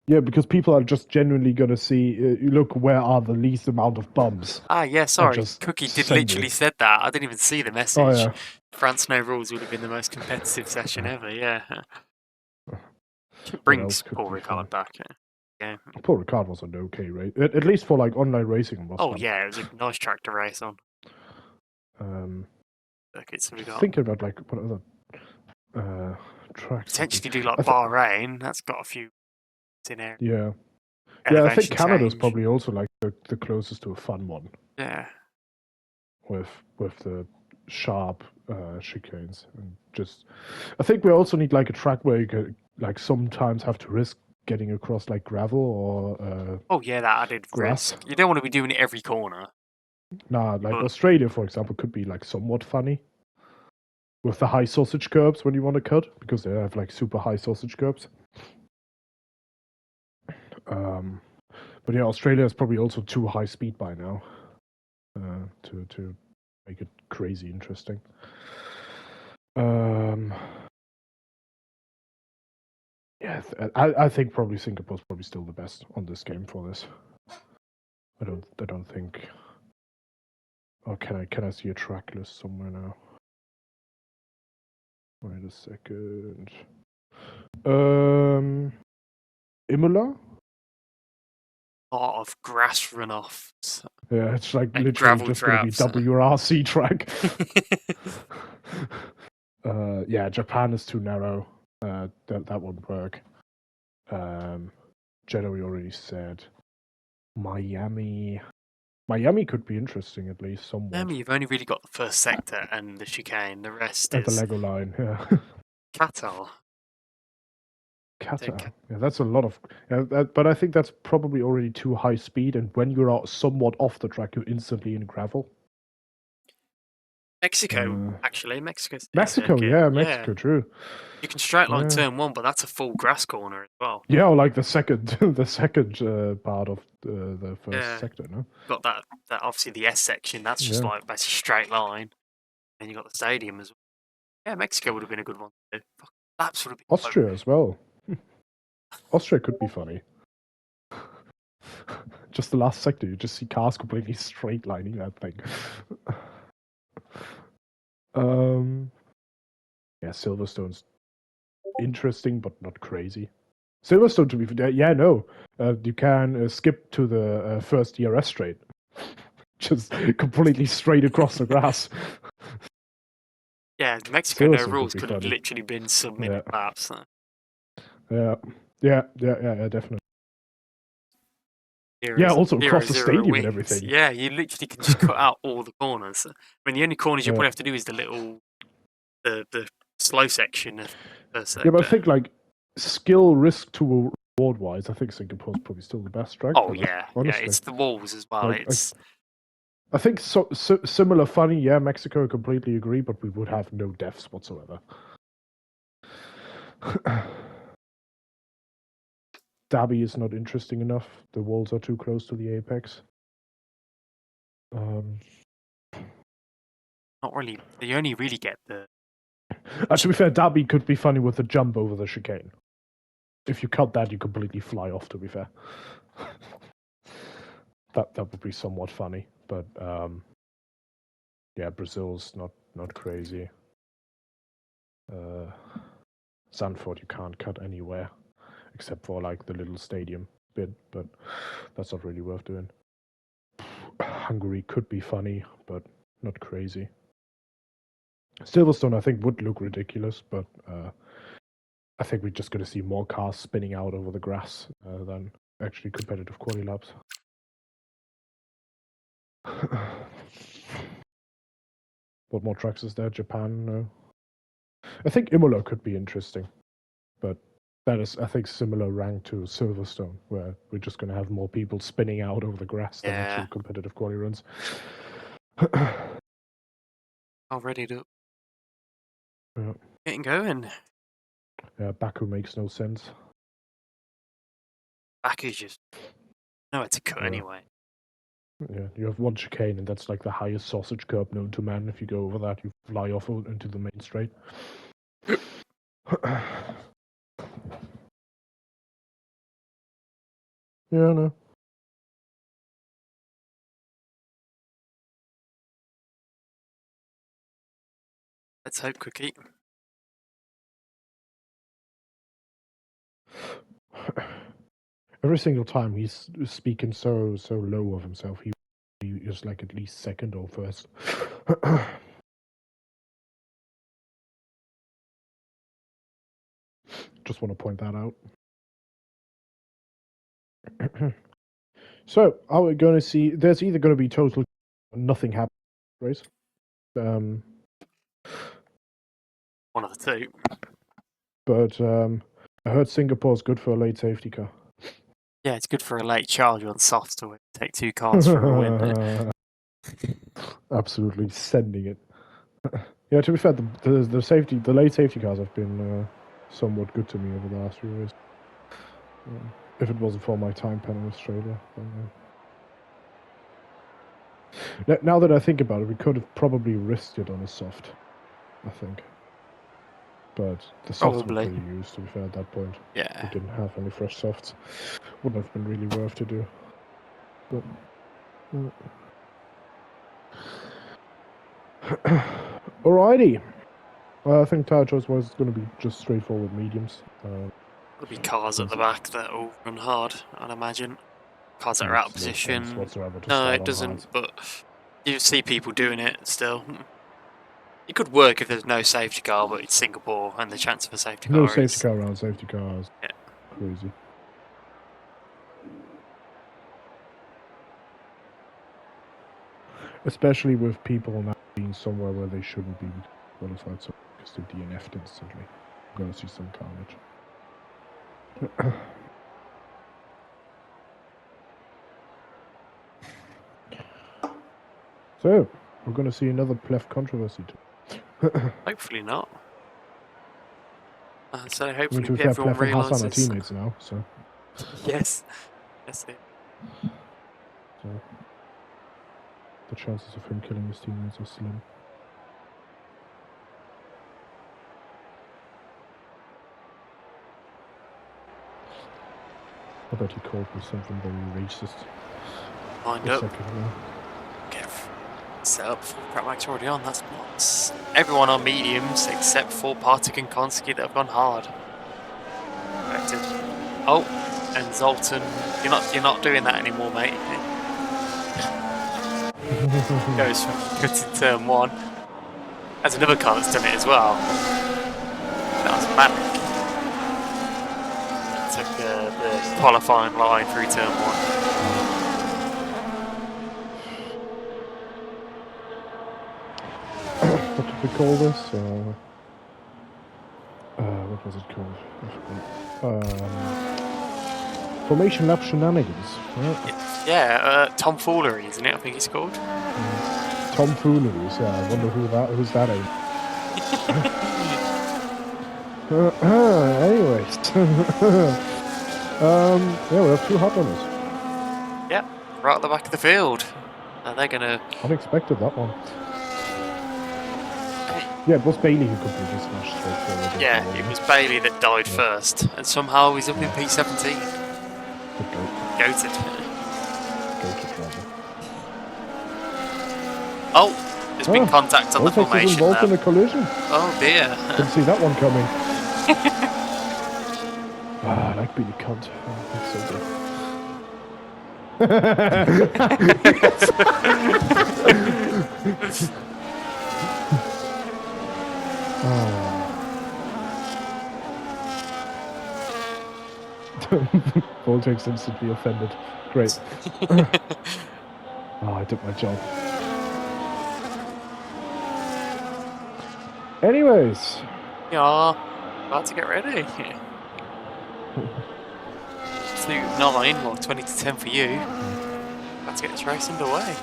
Yeah, because people are just genuinely going to see, look, where are the least amount of bumps? Ah, yeah, sorry. Cookie did literally said that. I didn't even see the message. Oh, yeah. France No Rules would have been the most competitive session ever, yeah. It brings Paul Ricard back. Yeah. Paul Ricard was an okay race, at least for like online racing. Oh, yeah, it was a nice track to race on. Circuits we got. Thinking about like what other tracks. Potentially do like Bahrain. That's got a few in there. Yeah. Yeah, I think Canada's probably also like the closest to a fun one. Yeah. With the sharp chicanes and just, I think we also need like a track where you could like sometimes have to risk getting across like gravel or. Oh yeah, that added grass. Risk. You don't want to be doing it every corner. Nah, like Australia, for example, could be like somewhat funny. With the high sausage curbs when you want to cut, because they have like super high sausage curbs. But yeah, Australia is probably also too high speed by now to make it crazy interesting. Yeah, I think probably Singapore's probably still the best on this game for this. I don't think. Oh, can I see a track list somewhere now? Wait a second. Imola? A lot of grass runoffs. Yeah, it's like literally just going to be WRC track. Yeah, Japan is too narrow. That won't work. Jeddah, we already said. Miami could be interesting at least somewhat. Miami, you've only really got the first sector and the chicane. The rest is the Lego line. Yeah. Qatar. Yeah, that's a lot of. But I think that's probably already too high speed, and when you're out somewhat off the track, you're instantly in gravel. Mexico, actually, Mexico, Mexico, true. You can straight line turn one, but that's a full grass corner as well. Yeah, or like the second part of the first sector, no? Got that obviously the S section. That's just like basically straight line, and you got the stadium as well. Yeah, Mexico would have been a good one too. Absolutely. Austria as well. Austria could be funny. Just the last sector, you just see cars completely straight lining that thing. Yeah, Silverstone's interesting, but not crazy. Silverstone, to be fair, you can skip to the first DRS straight. Just completely straight across the grass. Yeah, Mexico No Rules could have literally been sub-minute laps. Yeah, definitely. Yeah, also across the 0 stadium and wings. everything. Yeah, you literally can just cut out all the corners. I mean, the only corners you Yeah. probably have to do is the slow section of the Yeah, sector. but I think like skill risk to reward wise, I think Singapore's probably still the best track. Oh for that, yeah, honestly. it's the walls as well. Like, It's I think similar funny. Yeah, Mexico, I completely agree, but we would have no deaths whatsoever. Derby is not interesting enough. The walls are too close to the apex. not really. You only really get the. To be fair, Derby could be funny with the jump over the chicane. If you cut that, you completely fly off. To be fair, that would be somewhat funny. But yeah, Brazil's not crazy. Zandvoort you can't cut anywhere except for like the little stadium bit, but that's not really worth doing. Hungary could be funny, but not crazy. Silverstone I think would look ridiculous, but I think we're just going to see more cars spinning out over the grass than actually competitive quali laps. What more tracks is there? Japan? No. I think Imola could be interesting, but that is, I think, similar rank to Silverstone, where we're just going to have more people spinning out over the grass than actual competitive quali runs. Already to Yeah. getting going. Yeah, Baku makes no sense. Baku's just nowhere to cut anyway. Yeah, you have one chicane, and that's like the highest sausage curb known to man. If you go over that, you fly off into the main straight. Yeah, no. Let's hope, Cookie. Every single time he's speaking so low of himself, he is like at least second or first. Just want to point that out. So, are we going to see? There's either going to be total nothing happen, race. One of the two. But I heard Singapore's good for a late safety car. Yeah, it's good for a late charge on soft to take 2 cars for a win. Absolutely sending it. Yeah, to be fair, the late safety cars have been somewhat good to me over the last few years. If it wasn't for my time pen in Australia. Now that I think about it, we could have probably risked it on a soft, I think. But the softs were pretty used, to be fair, at that point. Yeah. We didn't have any fresh softs. Wouldn't have been really worth to do. But, alrighty. I think tire choice was going to be just straightforward mediums. There'll be cars at the back that will run hard, I'd imagine. Cars that are out of position. No, it doesn't, but you see people doing it still. It could work if there's no safety car, but it's Singapore and the chance of a safety car No safety car around safety cars. Yeah. Crazy. Especially with people now being somewhere where they shouldn't be qualified, so because they DNF'd instantly. I'm going to see some carnage. So, we're going to see another pleth controversy too. Hopefully not. So hopefully to be fair, everyone Pleth and Hassan are realises. teammates now, so. Yes, that's it. So, the chances of him killing his teammates are slim. I bet he called me something very racist. Lined up. Get set up for Pratt Max already on. That's nuts. Everyone on mediums except for Partick and Konski that have gone hard. Corrected. Oh, and Zoltan, you're not doing that anymore, mate. Goes from cutting turn 1. There's another car that's done it as well. That was manic. Took the qualifying line through turn 1. what did we call this? What was it called? Formation lap shenanigans. Right? Yeah, tomfoolery, isn't it? I think it's called. Tomfooleries. Yeah, I wonder who's that aimed. Anyways, yeah, we have 2 hot runners. Yep, right at the back of the field. And they're gonna. Unexpected, that one. Yeah, it was Bailey who completely smashed straight forward. Yeah, it was Bailey that died first, and somehow he's up in P17. Goated. Rather. Oh, there's been contact on the Voltex formation is involved now. in a collision. Oh dear. Didn't see that one coming. I like being a cunt. Oh, that's so good. Voltex instantly offended. Great. I did my job. Anyways. Yeah, about to get ready. 2-9, or 20-10 for you. About to get this race underway.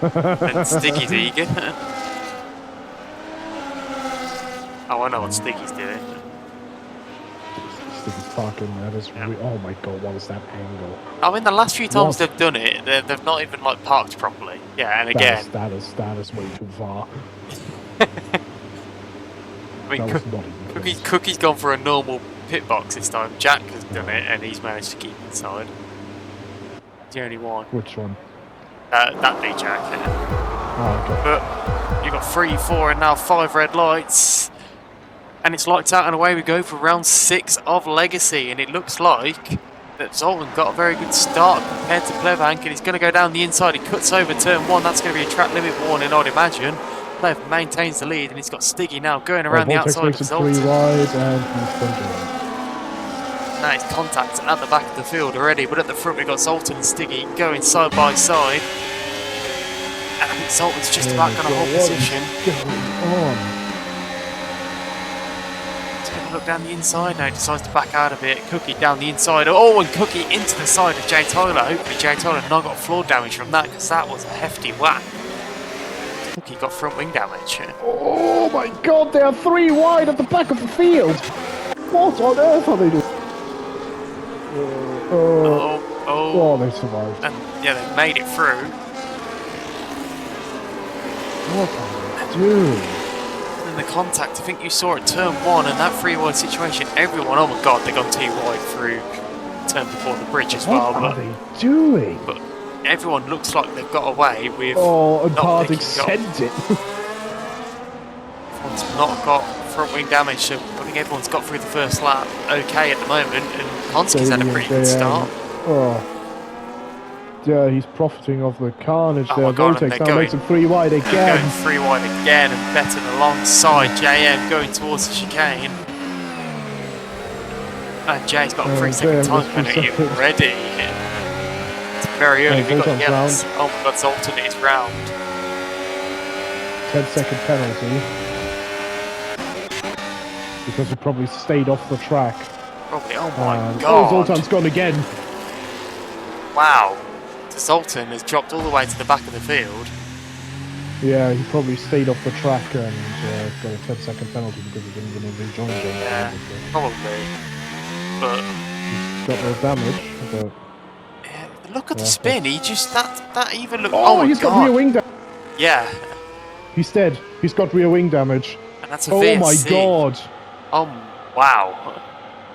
And Stiggy's eager. Oh, I know what Stiggy's doing. Stiggy's parking. That is oh my god, what is that angle? I mean, the last few times they've done it, they've not even like parked properly. Yeah, and again, that is way too far. I mean, Cookie's gone for a normal pit box this time. Jack has done it, and he's managed to keep inside. He's the only one. Which one? That be Jack. Oh, okay. But you've got 3, 4, and now 5 red lights. And it's lights out and away we go for round 6 of Legacy. And it looks like that Zoltan got a very good start compared to Plevank. And he's going to go down the inside. He cuts over turn 1. That's going to be a track limit warning, I'd imagine. Plev maintains the lead, and he's got Stiggy now going around the outside of Zoltan. 3 wide and he's now it's contact at the back of the field already, but at the front we've got Zoltan and Stiggy going side by side. And I think Zoltan's just about going to hold position. He's going to look down the inside now, he decides to back out of it. Cookie down the inside. Oh, and Cookie into the side of Jay Tyler. Hopefully Jay Tyler not got floor damage from that, because that was a hefty whack. Cookie got front wing damage. Oh my god, they are 3 wide at the back of the field! What on earth are they doing? Oh, they survived. And yeah, they made it through. What are they doing? And the contact, I think you saw at turn 1 and that 3 wide situation, everyone, oh my god, they've gone 2 wide through turn before the bridge as well. What are they doing? But everyone looks like they've got away with. And Pardik sent it. Everyone's not got front wing damage, so I think everyone's got through the first lap okay at the moment, and Konski's had a pretty good start. Yeah, he's profiting of the carnage there. Voltex now makes him 3 wide again. Going 3 wide again, and Betten alongside JM going towards the chicane. And Jay's got a 3-second time penalty already. It's very early. We've got yes. Oh my god, Zoltan is round. 10-second penalty. Because he probably stayed off the track. Probably, oh my god. Oh, Zoltan's gone again. Wow. Zoltan has dropped all the way to the back of the field. Yeah, he probably stayed off the track and got a 10-second penalty because he didn't even rejoin Jay. Yeah, probably. But he's got no damage, but... Yeah, look at the spin, he just, that even looked... Oh, he's got rear wing damage. Yeah. He's dead. He's got rear wing damage. And that's a VSC. Oh my god. Oh, wow.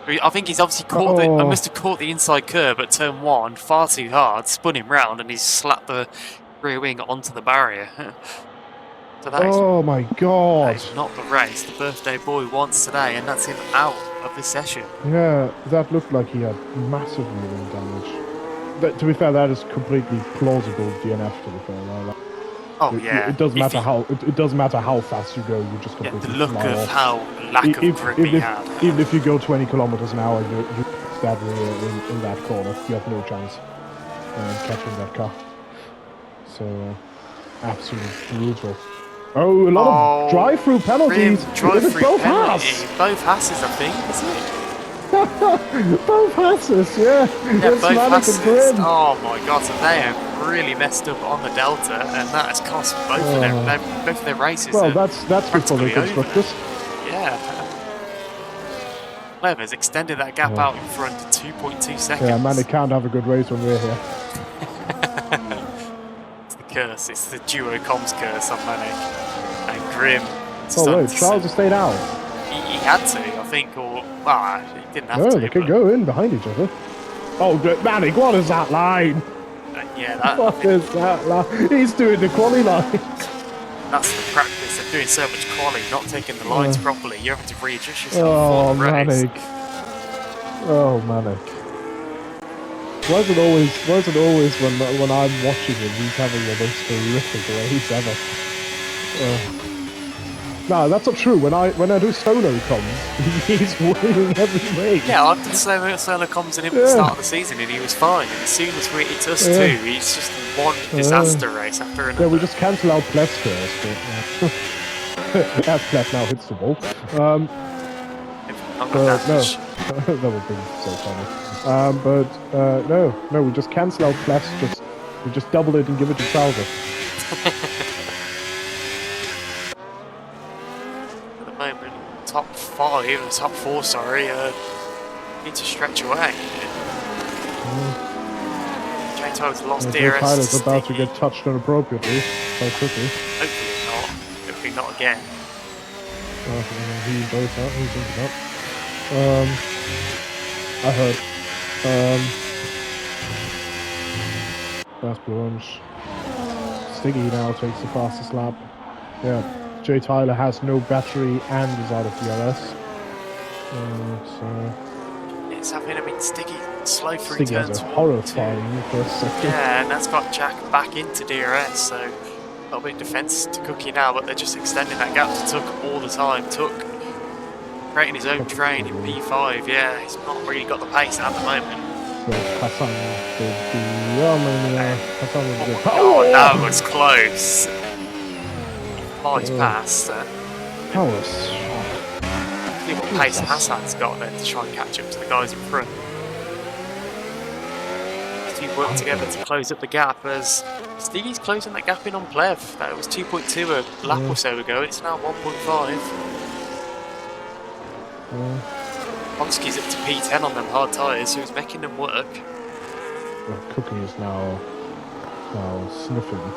I think he's obviously caught I must have caught the inside curb at turn 1 far too hard, spun him round, and he's slapped the rear wing onto the barrier. So that is, my god. That is not the race the birthday boy wants today, and that's him out of this session. Yeah, that looked like he had massive rear wing damage. But to be fair, that is completely plausible DNF, to be fair. Right? It doesn't matter it doesn't matter how fast you go. You just completely the look fly of off. how lack of grip he had. Even if you go 20 kilometers an hour, you that rear in that corner. You have no chance catching that car. So absolutely brutal. Oh, a lot of drive-through penalties. Drive-through Both penalty. Haas. Both Hasses, I think, is it? Both Hasses, yeah. Yeah, It's both Manic and Hasses. Grim. Oh my god, so they have really messed up on the Delta, and that has cost both of their races. Well, that's before the practically over. constructors. Yeah. Clever's extended that gap out in front to 2.2 seconds. Yeah, Manic can't have a good race when we're here. It's the curse. It's the duo comms curse on Manic and Grim. Oh wait, Charles has stayed out. He had to, I think, or he didn't have to. No, they could go in behind each other. Oh, Manic, what is that line? Yeah, that. What is that line? He's doing the quali line. That's the practice of doing so much quali, not taking the lines properly. You're having to readjust yourself Oh, for the race. Manic. Oh, Manic. Why is it always when I'm watching him, he's having the most horrific race ever? No, that's not true. When I do solo comms, he's winning every race. Yeah, I've done solo comms in him at the start of the season, and he was fine. And as soon as it's us two, he's just one disaster race after another. Yeah, we just cancel out Plef first. As Plef now hits the wall. No, that would be so funny. No, we just cancel out Plef. We just double it and give it to Trouser. Top 5, top 4, sorry, need to stretch away. Jay Tyler's lost DRS. Tyler's about to get touched inappropriately so quickly. Hopefully not. Hopefully not again. He enjoys that. He's into that. I heard. Fast launch. Stiggy now takes the fastest lap. Yeah. Jay Tyler has no battery and is out of DRS. It's happening. I mean, Stiggy slow through Stiggy turns has a horrifying for a second. Yeah, and that's got Jack back into DRS, so a little bit of defence to Cookie now, but they're just extending that gap to Tuck all the time. Tuck creating his own train in P5. Yeah, he's not really got the pace at the moment. Oh, that was close. He's passed. How was? See what pace Hassan's got then to try and catch up to the guys in front. These two work together to close up the gap as Stiggy's closing that gap in on Plev. That was 2.2 a lap or so ago, it's now 1.5. Bonsky's up to P10 on them hard tyres, so he's making them work. Cookie is now sniffing.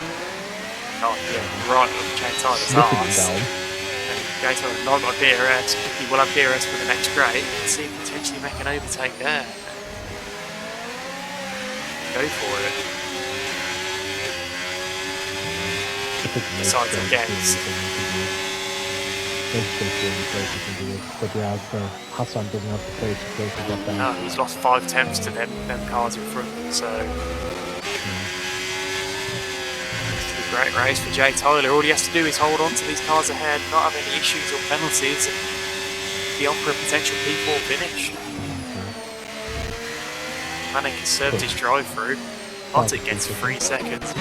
Oh, yeah, right up Jay Tyler's arse. And Jay Tyler's not got DRS. He will have DRS for the next grade. Let's see him potentially make an overtake there. Go for it. Besides against. But yeah, Hassan doesn't have the pace to close the gap down. No, he's lost 5 tenths to them cars in front, so. Great race for Jay Tyler. All he has to do is hold on to these cars ahead, not have any issues or penalties, and be on for a potential P4 finish. Manic has served his drive-through. Bartek gets 3 seconds.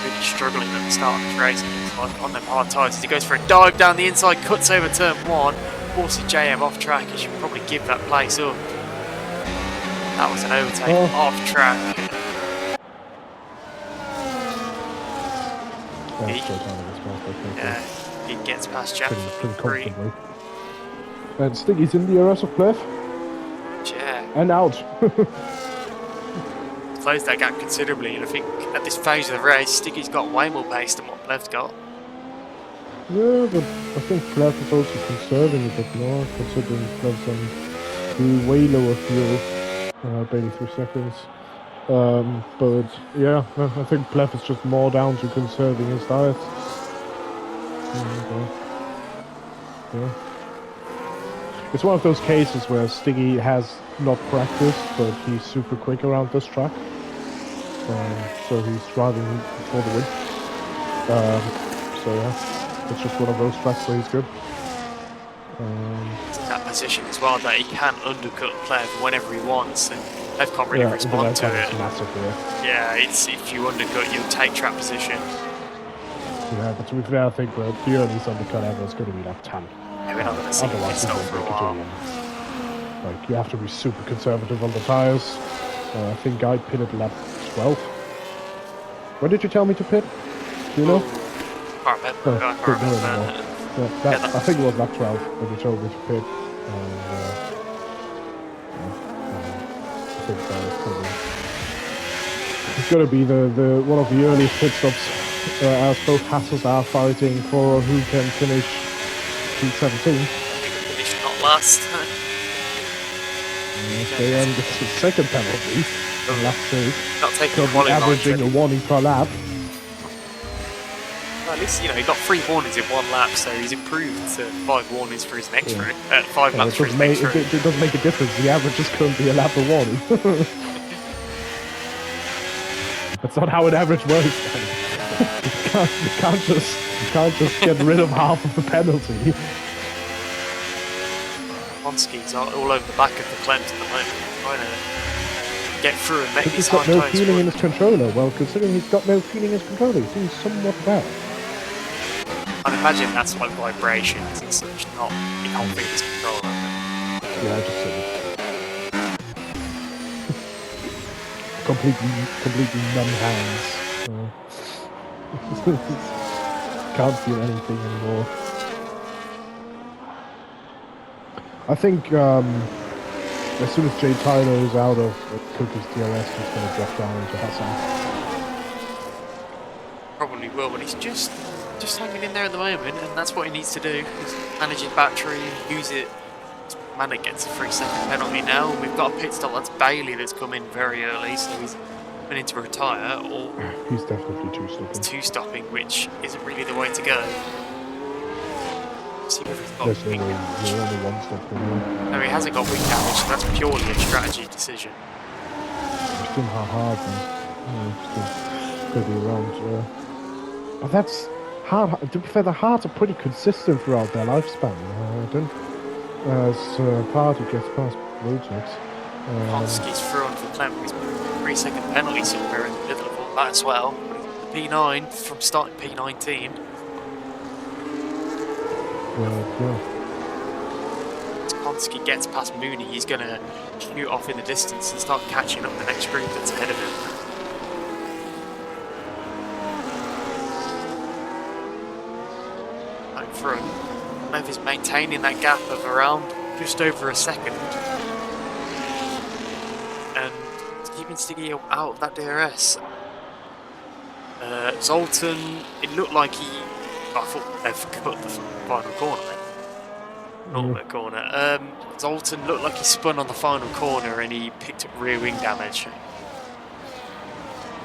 Really struggling at the start of this race, like on them hard tyres as he goes for a dive down the inside, cuts over turn 1, forces JM off track. He should probably give that place up. That was an overtake off track. Yeah, he gets past Jack pretty comfortably. And Stiggy's in the DRS of Plef. Yeah. And out. Closed that gap considerably, and I think at this phase of the race, Stiggy's got way more pace than what Plev's got. Yeah, but I think Plef is also conserving a bit more, considering Plev's on way lower fuel, barely 3 seconds. But yeah, I think Plef is just more down to conserving his diet. Yeah. It's one of those cases where Stiggy has not practiced, but he's super quick around this track. So he's driving for the win. So yeah, it's just one of those tracks where he's good. It's in that position as well that he can undercut Plev whenever he wants, and Plev can't really respond to it. Massive, yeah, it's if you undercut, you'll take track position. Yeah, but to be fair, I think the earliest undercut ever is going to be like 10. Yeah, we're not going to see Otherwise, this we stuff won't for a make it to while. the end. Like, you have to be super conservative on the tyres. I think I pitted lap 12. When did you tell me to pit? Do you know? Can't remember. No, I can't don't know remember. anymore. Yeah, I think it was lap 12 when you told me to pit. I think it's going to be the one of the earliest pit stops, as both Hasses are fighting for who can finish Heat 17. Finish not last. They earned the second penalty in lap 2. Not taking So quality averaging a warning per lap. Well, at least, you know, he got 3 warnings in 1 lap, so he's improved to 5 warnings for his next route. 5 laps for his next route. It doesn't make a difference. The average is currently a lap a warning. That's not how an average works. You can't just get rid of half of the penalty. Monski's all over the back of the Clems at the moment, trying to get through and make these He's got hard no times feeling work. in his controller. Well, considering he's got no feeling in his controller, he seems somewhat bad. I'd imagine that's like vibrations and such, not the whole thing is controller. Yeah, I just said it. completely numb hands. Can't feel anything anymore. I think as soon as Jay Tyler is out of Cookie's DRS, he's going to drop down into Hassan. Probably will, but he's just hanging in there at the moment, and that's what he needs to do. Is manage his battery, use it. Man, it gets a 3-second penalty now. We've got a pit stop. That's Bailey that's come in very early, so he's going to retire, or he's definitely two-stopping, which isn't really the way to go. See if he's got There's no way you're only one stop from him. No, he hasn't got wing damage, so that's purely a strategy decision. It's still hard, man. Still could be around. But that's hard. To be fair, the hards are pretty consistent throughout their lifespan. As Party gets past Rotex. Konski's through onto the Clem. He's 3-second penalty somewhere in the middle of all that as well. The P9 from starting P19. Yeah. Konski gets past Mooney, he's going to shoot off in the distance and start catching up the next group that's ahead of him. Out front, Lev is maintaining that gap of around just over a second. And keeping Stiggy out of that DRS. Zoltan, it looked like I thought they've cut the final corner. Not the corner. Zoltan looked like he spun on the final corner and he picked up rear wing damage.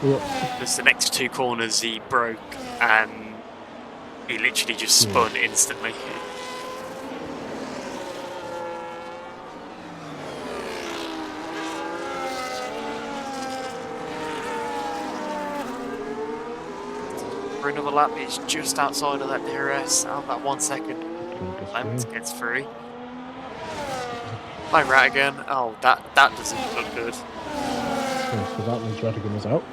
Because the next 2 corners he broke and he literally just spun instantly. For another lap, it's just outside of that DRS, out that 1 second. Lent gets through. Hi Ratigan. Oh, that doesn't look good. So that means Ratigan is out.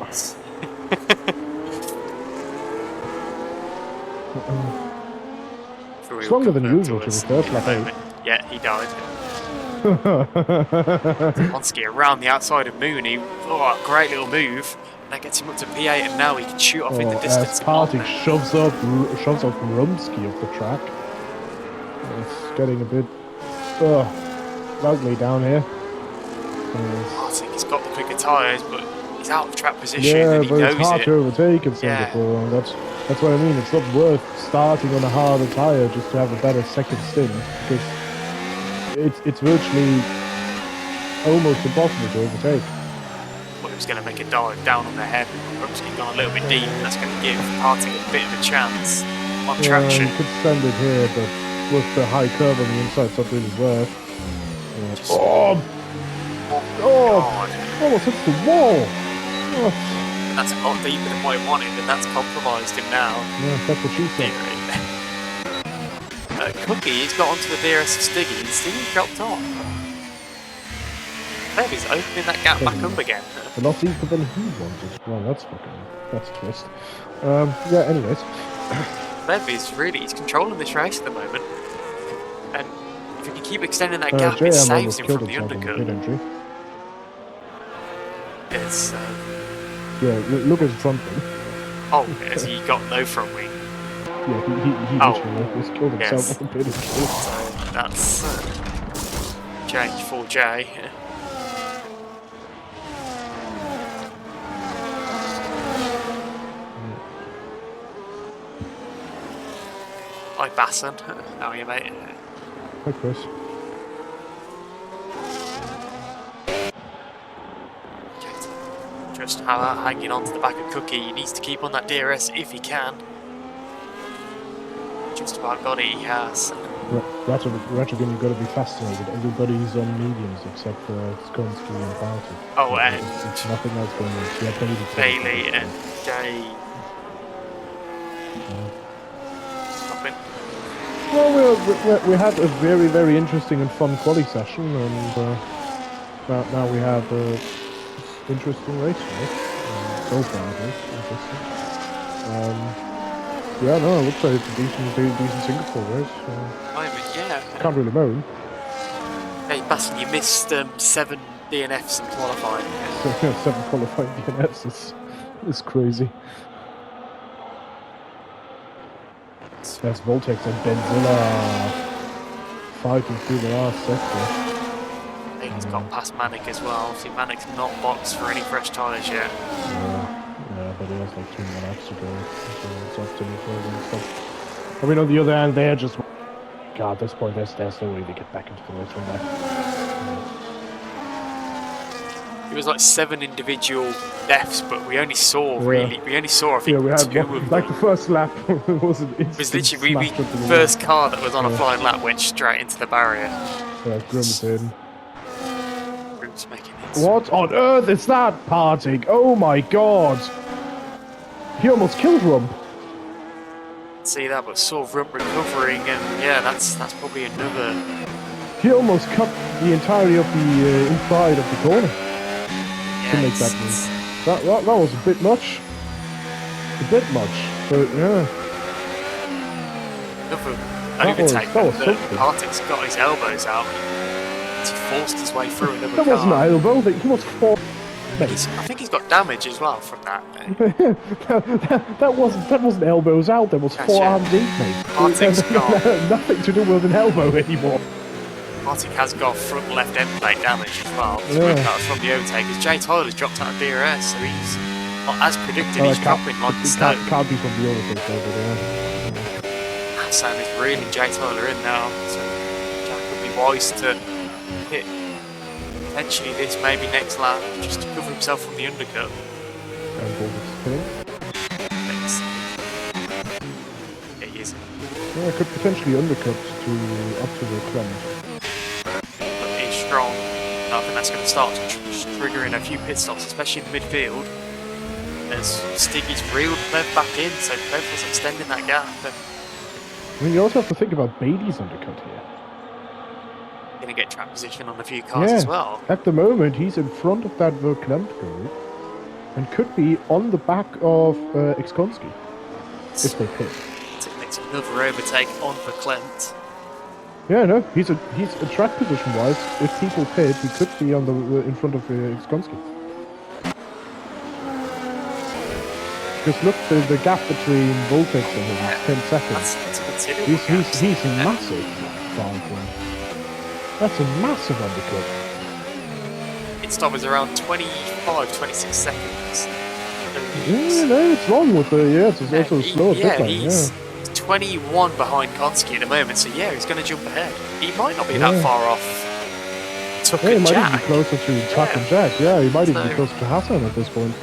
It's longer than usual to reverse lap 8. Yeah, he died. Konski around the outside of Mooney. Oh, great little move. That gets him up to P8, and now he can shoot off in the distance. Party shoves off Rumsky off the track. It's getting a bit ugly down here. I think he's got the quicker tyres, but he's out of track position and he but knows it's hard to overtake in Singapore. And that's what I mean. It's not worth starting on a harder tyre just to have a better second stint, because it's virtually almost impossible to overtake. Well, he was going to make a dive down on the head. Rumsky gone a little bit deep, and that's going to give Party a bit of a chance on traction. You could send it here, but with the high curve on the inside, it's not really worth. Almost hits the wall. That's a lot deeper than what he wanted, and that's compromised him now. Yeah, that's what she said. Cookie, he's got onto the DRS of Stiggy, and Stiggy dropped off. He's opening that gap back up again. A lot deeper than he wanted. Well, that's a twist. Yeah, anyways. Bev is really, he's controlling this race at the moment. And if he can keep extending that gap, it JM saves almost him killed from the himself on the pit undercut. entry. It's, Yeah, look at his front wing. oh, has he got no front wing? Yeah, he literally almost killed himself Yes. on the pit entry. So that's change for Jay. Hi Basson, how are you, mate? Hi, Chris. Just hanging on to the back of Cookie. He needs to keep on that DRS if he can. Just about got it, he has. Ratchet, you've got to be fascinated. Everybody's on mediums except for Skonsky and Barty. Oh, and it's nothing else going on. Yeah, Bailey and Jay. Stopping. Well, we had a very, very interesting and fun quali session, and now we have a interesting race, right? So far, at least, interesting. Yeah, no, it looks like it's a decent Singapore race. I mean, yeah. Can't really moan. Hey, Basson, you missed 7 DNFs in qualifying. 7 qualifying DNFs is crazy. That's Voltex and Benzilla fighting through the last sector. I think he's got past Manic as well. Obviously, Manic's not boxed for any fresh tyres yet. Yeah, but he has like 2 more laps to go. So it's up to him and stuff. I mean, on the other hand, they're just... God, at this point, there's no way they get back into the race from that. It was like 7 individual deaths, but we only saw I think we had 2 of them. like the first lap was It was literally the first car that was on a flying lap went straight into the barrier. Yeah, Grimm's in. Grimm's making it. What on earth is that parting? Oh my god! He almost killed Rump. See that, but saw Rump recovering, and yeah, that's probably another. He almost cut the entirety of the inside of the corner. To make that move. That was a bit much. A bit much. But yeah. Another overtake. Partik's got his elbows out. He forced his way through another car. That wasn't an elbow. He must fall. I think he's got damage as well from that. that wasn't elbows out. That was forearms in, mate. Partik's got nothing to do with an elbow anymore. Partik has got front left end plate damage as well. Yeah. That was from the overtake. As Jay Tyler's dropped out of DRS, so he's not as predicted. He's dropping like a stone. Can't be from the overtake, though, but yeah. Hassan is reeling Jay Tyler in now, so Jack would be wise to hit potentially this maybe next lap just to cover himself from the undercut. Yeah, he is. Yeah, I could potentially undercut up to the clump. Strong. I think that's going to start triggering a few pit stops, especially in the midfield. As Stiggy's reeled Bev back in, so Bev was extending that gap. And I mean, you also have to think about Bailey's undercut here. Going to get track position on a few cars as well. At the moment, he's in front of that Verklempt group and could be on the back of Xkonski if they pit. It's another overtake on Verklempt. Yeah, no, he's a track position wise. If people pit, he could be on the in front of Xkonski. Because look, the gap between Voltex and him is 10 seconds. That's a considerable he's massive. That's a massive undercut. Pit stop is around 26 seconds. Yeah, no, it's wrong with the it's also slow pit lane. He's 21 behind Konski at the moment, so yeah, he's going to jump ahead. He might not be that far off Tuck and he might Jack. even be closer to Tuck and Jack. Yeah, he might even be closer to Hassan at this point.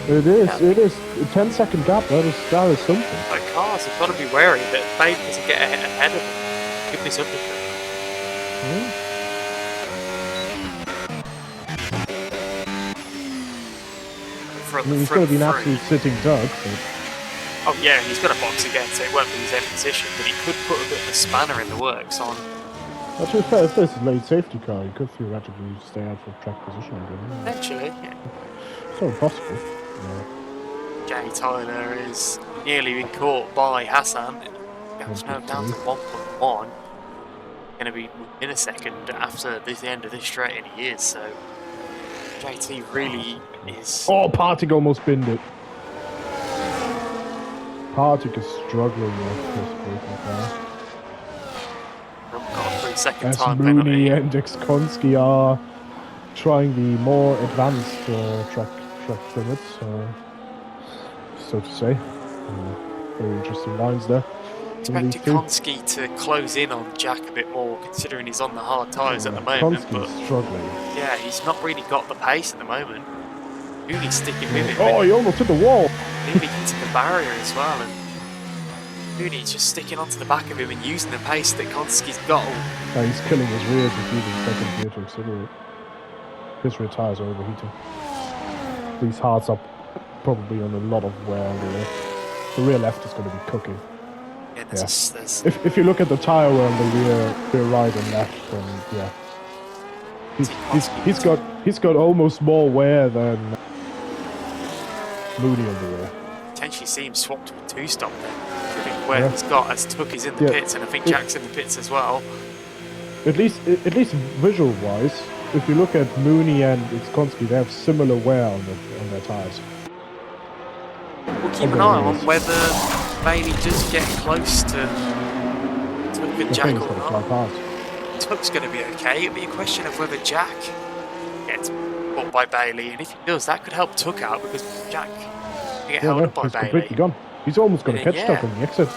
It is a 10-second gap. That is something. Like cars have got to be wary that Babe doesn't get ahead of him. Give this undercut. He's going to be an absolute sitting duck. But... Oh yeah, he's got a box again, so it won't be his own position, but he could put a bit of a spanner in the works on. Well, to be fair, if this is a late safety car, he could theoretically stay out for track position again. Potentially, yeah. It's not impossible. Yeah. Jay Tyler is nearly been caught by Hassan. It's now down to 1.1. Going to be in a second after the end of this straight, and he is. So JT really is. Oh, Partick almost binned it. Partick is struggling with this breaking car. Got a 3-second As time Mooney penalty. and Ekskonski are trying the more advanced track limits, so to say. Very interesting lines there. Expected Konski to close in on Jack a bit more, considering he's on the hard tyres at the moment. But struggling. yeah, he's not really got the pace at the moment. Mooney's sticking with him. Oh, he almost hit the wall. Nearly into the barrier as well, and Mooney's just sticking onto the back of him and using the pace that Konski's got. He's killing his rears with using second gear to accelerate. His rear tyres are overheating. These hards are probably on a lot of wear. The rear left is going to be cooking. Yeah, there's If you look at the tyre wear on the rear right and left, then yeah, he's got almost more wear than Mooney on the rear. Potentially see him swapped to a two-stop then, given where he's got as Tuck is in the pits, and I think Jack's in the pits as well. At least visual-wise, if you look at Mooney and Ekskonski, they have similar wear on their tyres. We'll keep an eye on whether Bailey does get close to Tuck and Jack or not. Tuck's going to be okay. It'll be a question of whether Jack gets caught by Bailey, and if he does, that could help Tuck out because Jack can get held up by he's Bailey. Completely gone. He's almost going to catch Tuck on the exit.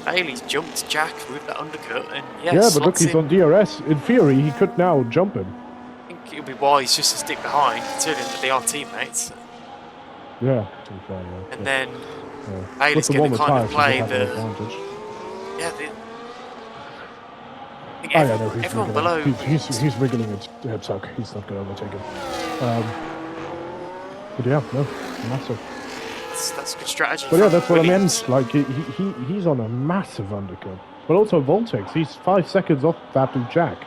Bailey's jumped Jack with that undercut, and but look, he's on DRS. In theory, he could now jump him. I think it would be wise just to stick behind, considering that they are teammates. Yeah, to be fair, yeah. And then Bailey's going to kind of play the advantage. I think everyone below. He's wriggling at Tuck. He's not going to overtake him. But yeah, no, massive. That's a good strategy. But yeah, that's what I meant. Like he's on a massive undercut. But also Voltex, he's 5 seconds off that of Jack.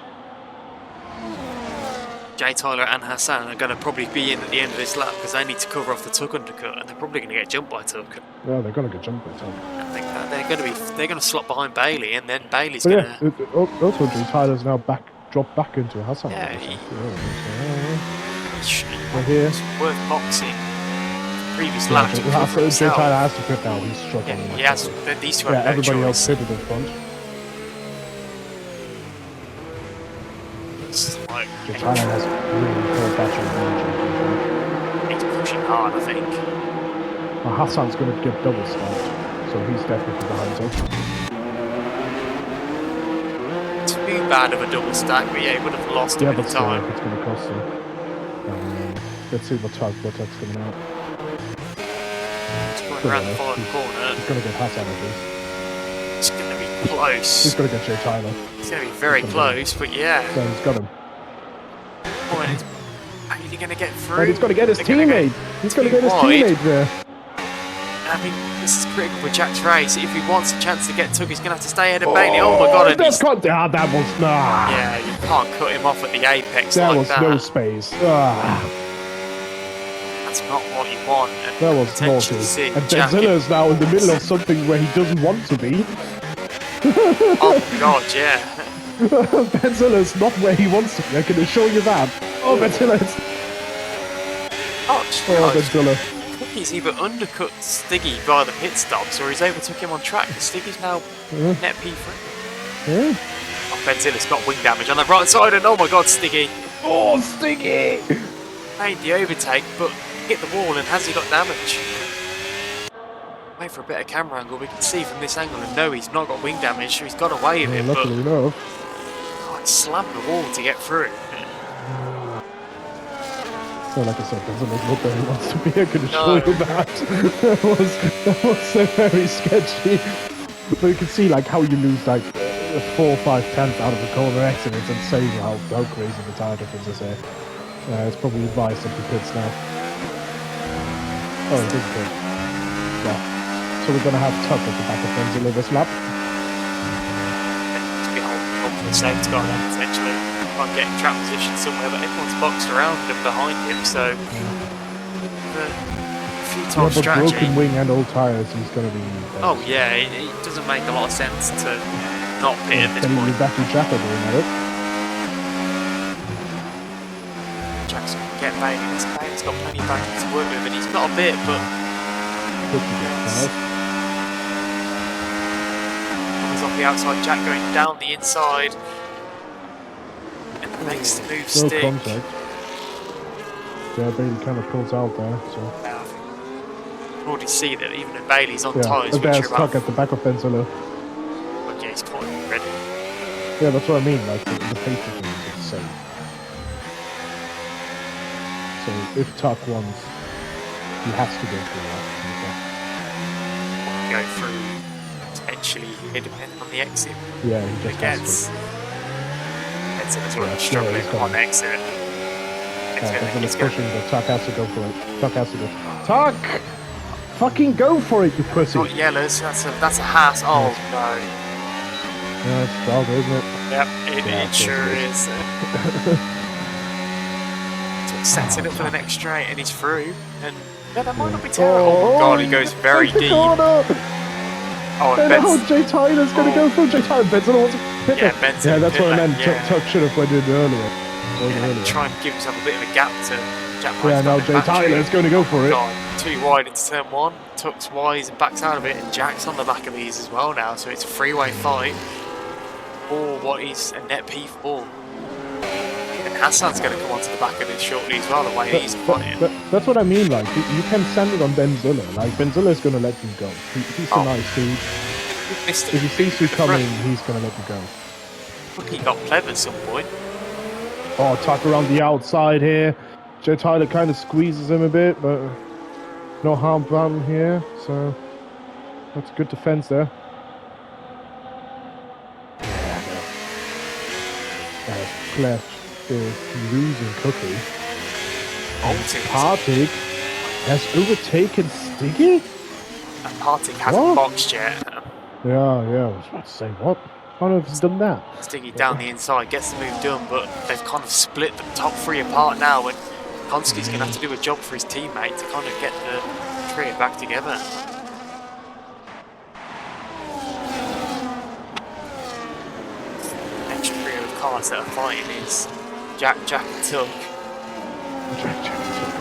Jay Tyler and Hassan are going to probably be in at the end of this lap because they need to cover off the Tuck undercut, and they're probably going to get jumped by Tuck. Yeah, they're going to get jumped by Tuck. I think that they're going to slop behind Bailey, and then Bailey's going to. Also, Jay Tyler's now dropped back into Hassan. Yeah, we're here. It's worth boxing. Previous lap. Jay Tyler has to pit now. He's struggling. Yeah, he has. These two have no everybody choice. else pitted in front. Jay Tyler has really poor battery energy. He's pushing hard, I think. Well, Hassan's going to get double stacked, so he's definitely behind him. Too bad of a double stack, but yeah, he would have lost a bit of time. It's going to cost him. Let's see what Tuck's coming out. He's going around the final corner. He's going to get Hassan at least. It's going to be close. He's going to get Jay Tyler. It's going to be very close, but yeah. So he's got him. Oh, and is he going to get through? And he's going to get his teammate. He's going to get his teammate there. I mean, this is critical for Jack's race. If he wants a chance to get Tuck, he's going to have to stay ahead of Bailey. Oh my god. That was... Nah. Yeah, you can't cut him off at the apex there like that. There was no space. That's not what you want. And that was naughty. And Benzilla's now in the middle of something where he doesn't want to be. Oh god, yeah. Benzilla's not where he wants to be, I can assure you that. Oh, Benzilla's... Oh, Benzilla. He's either undercut Stiggy via the pit stops or he's overtook him on track. Stiggy's now net P3. Yeah. Oh, Benzilla's got wing damage on the right side, and oh my god, Stiggy. Oh, Stiggy! Made the overtake, but hit the wall, and has he got damage? Wait for a better camera angle, we can see from this angle, and no, he's not got wing damage, so he's got away with it, luckily enough. Oh, he slammed the wall to get through. So like I said, Benzilla's not where he wants to be, I can assure you that. that was very sketchy. But you can see like how you lose like 4 or 5 tenths out of the corner exit. It's insane how crazy the tyre difference is here. It's probably advised of the pits now. Oh, it did good. Yeah. So we're going to have Tuck at the back of Benzilla this lap. It's been hopefully safe to go on potentially. Can't get in trap position somewhere, but everyone's boxed around him behind him, so a few top strategy. Broken wing and old tyres, he's going to be... Oh yeah, it doesn't make a lot of sense to not pit at this point. Back to Jacko doing that. Jack's going to get Bailey. Bailey's got plenty of back to work with, and he's got a bit, but... He's off the outside, Jack going down the inside. And the next move stick. Contact. Yeah, Bailey kind of pulls out there, so... Yeah, I think you already see that even if Bailey's on tyres, which there's are about... stuck at the back of Benzilla. But yeah, he's caught him already. Yeah, that's what I mean, like, the pace of him is the same. So, if Tuck wants, he has to go through that. Go through, potentially, depending on the exit. Yeah, he just gets as well, struggling on exit. He's pushing, but Tuck has to go for it. Tuck has to go. Tuck! Fucking go for it, you pussy! Not yellows, that's a hass. Oh no. Yeah, it's Strauger, isn't it? Yep, it sure is. So sets it up for the next straight and he's through. And yeah, that might not be terrible. Oh my god, he goes very deep. Oh, and now Jay Tyler's going to go for Jay Tyler. Benson wants to hit it. Benson. Yeah, that's what I meant. Tuck should have went in earlier. Try and give himself a bit of a gap to Jack. Yeah, now Jay Tyler's going to go for it. Too wide into turn one. Tuck's wise and backs out of it, and Jack's on the back of these as well now. So it's a three-way fight for what is a net P4. And Hassan's going to come onto the back of this shortly as well, the way he's fighting. That's what I mean, like, you can send it on Benzilla. Like, Benzilla's going to let you go. He's a nice dude. If he sees you coming, he's going to let you go. Look, he got pleb at some point. Oh, Tuck around the outside here. Jay Tyler kind of squeezes him a bit, but no harm done here, so that's good defense there. Clef is losing Cookie. Partig has overtaken Stiggy? And Partig hasn't boxed yet. Yeah, I was about to say, what? I don't know if he's done that. Stiggy down the inside, gets the move done, but they've kind of split the top three apart now, and Konski's going to have to do a job for his teammate to kind of get the trio back together. The next trio of cars that are fighting is Jack, and Tuck. Jack, and Tuck.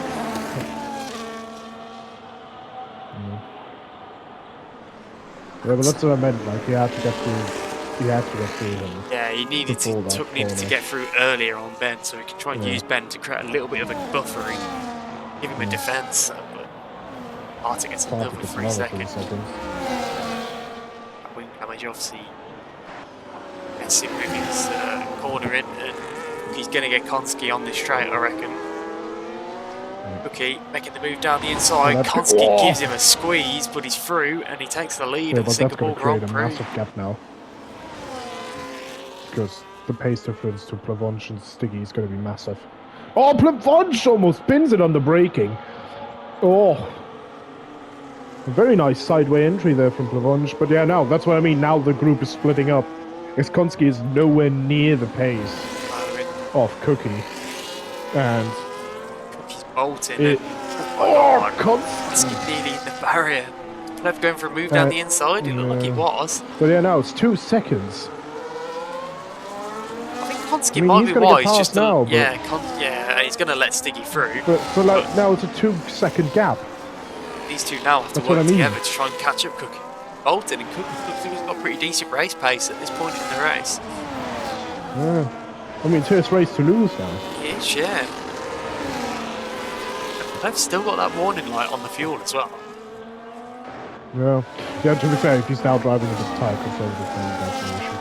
Yeah, but that's what I meant, like, you have to get through. Him. Yeah, Tuck needed to get through earlier on Ben, so he can try and use Ben to create a little bit of a buffer and give him a defence. But Partig gets another 3 seconds. Wing damage obviously gets him with his corner in, and he's going to get Konski on this straight, I reckon. Cookie making the move down the inside. Konski gives him a squeeze, but he's through, and he takes the lead of the Singapore Grand Prix. That's going to create a massive gap now. Because the pace difference to Plavonch and Stiggy is going to be massive. Oh, Plavonch almost spins it on the braking. Oh. A very nice sideway entry there from Plavonch. But yeah, now, that's what I mean. Now the group is splitting up. Konski is nowhere near the pace of Cookie. And... Cookie's bolting. Konski nearly in the barrier. Plev going for a move down the inside. It looked like he was. But yeah, now it's 2 seconds. Konski might be wise just to, now, he's going to let Stiggy through. But now it's a 2-second gap. These two now have to work together to try and catch up Cookie. Bolton and Cookie's got pretty decent race pace at this point in the race. Yeah. I mean, it's his race to lose now. It is, yeah. They've still got that warning light on the fuel as well. Yeah, to be fair, if he's now driving with his tyre control, that's an issue.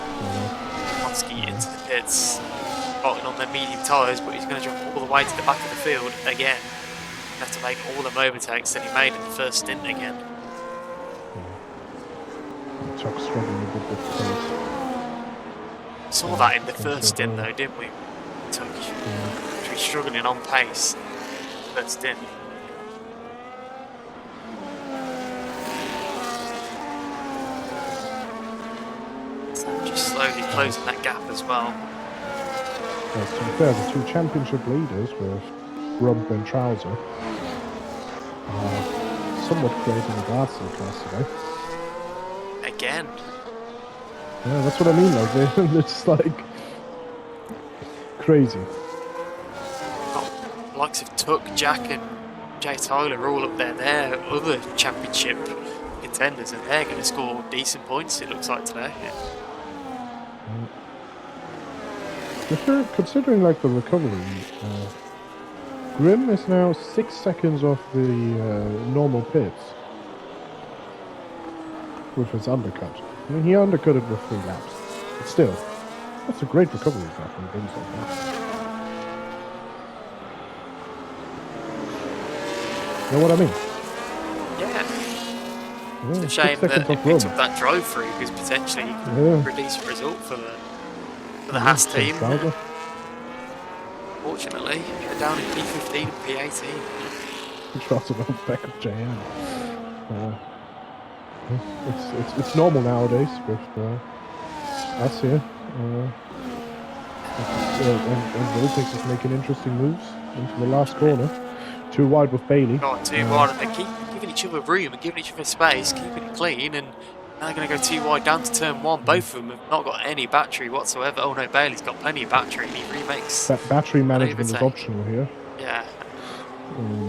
Konski into the pits, bolting on their medium tyres, but he's going to jump all the way to the back of the field again. He'll have to make all the overtakes that he made in the first stint again. Tuck's struggling a bit with pace. Saw that in the first stint though, didn't we? Tuck struggling on pace. First stint. Just slowly closing that gap as well. To be fair, the 2 championship leaders with Rump and Trouser are somewhat creating a guard still class today. Again. Yeah, that's what I mean. Like it's like crazy. Got likes of Tuck, Jack, and Jay Tyler all up there. They're other championship contenders, and they're going to score decent points. It looks like today. Considering like the recovery, Grim is now 6 seconds off the normal pits with his undercut. I mean, he undercut it with 3 laps, but still, that's a great recovery from Grim so far. You know what I mean? Yeah. It's a shame that he picked up that drive through because potentially he could release a result for the Haas team. Fortunately, they're down in P15 and P18. Trot around back of JM. It's normal nowadays with us here. And Voltex is making interesting moves into the last corner. 2 wide with Bailey. Got 2 wide, and they keep giving each other room and giving each other space, keeping it clean, and now they're going to go 2 wide down to turn 1. Both of them have not got any battery whatsoever. Oh no, Bailey's got plenty of battery, and he remakes. Battery management is optional here. Yeah.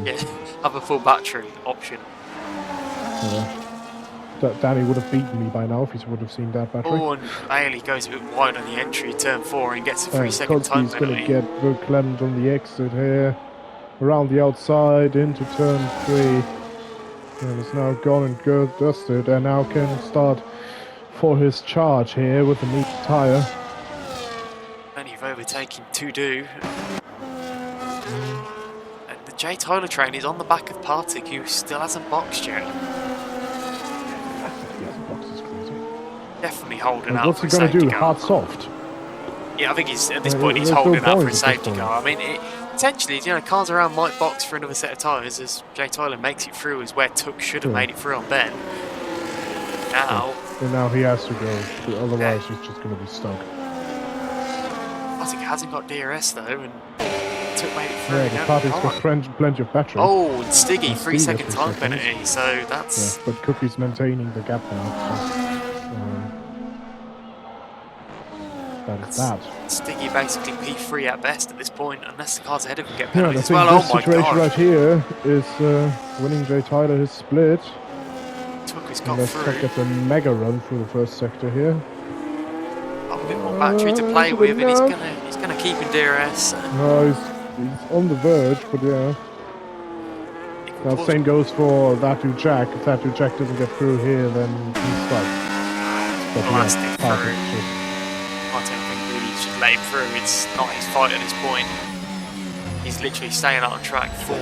Yeah, have a full battery option. Danny would have beaten me by now if he would have seen that battery. Oh, and Bailey goes a bit wide on the entry, turn 4, and gets a 3-second time penalty. He's going to get verklemmed on the exit here. Around the outside into turn 3. And it's now gone and good dusted, and now can start for his charge here with the meat tyre. Plenty of overtaking to do. And the Jay Tyler train is on the back of Partick, who still hasn't boxed yet. Definitely holding out for a safety car. What's he going to do? Hard soft? Yeah, I think he's at this point he's holding out for a safety car. I mean, potentially, you know, cars around might box for another set of tyres as Jay Tyler makes it through, is where Tuck should have made it through on Ben. Now... And now he has to go, otherwise he's just going to be stuck. Partick hasn't got DRS though, and Tuck made it through. Yeah, the Partick's got plenty of battery. Oh, and Stiggy, 3-second time penalty, so that's... Yeah, but Cookie's maintaining the gap now. So, that is that. Stiggy basically P3 at best at this point, unless the cars ahead of him get penalties as well. Oh my god! The situation right here is winning Jay Tyler his split. Tuck has got through. Tuck gets a mega run through the first sector here. Got a bit more battery to play with, and he's gonna keep in DRS. No, he's on the verge, but yeah. Now, same goes for Vatu Jack. If Vatu Jack doesn't get through here, then he's stuck. Blasting through. I don't think really should let him through. It's not his fight at this point. He's literally staying out on track full.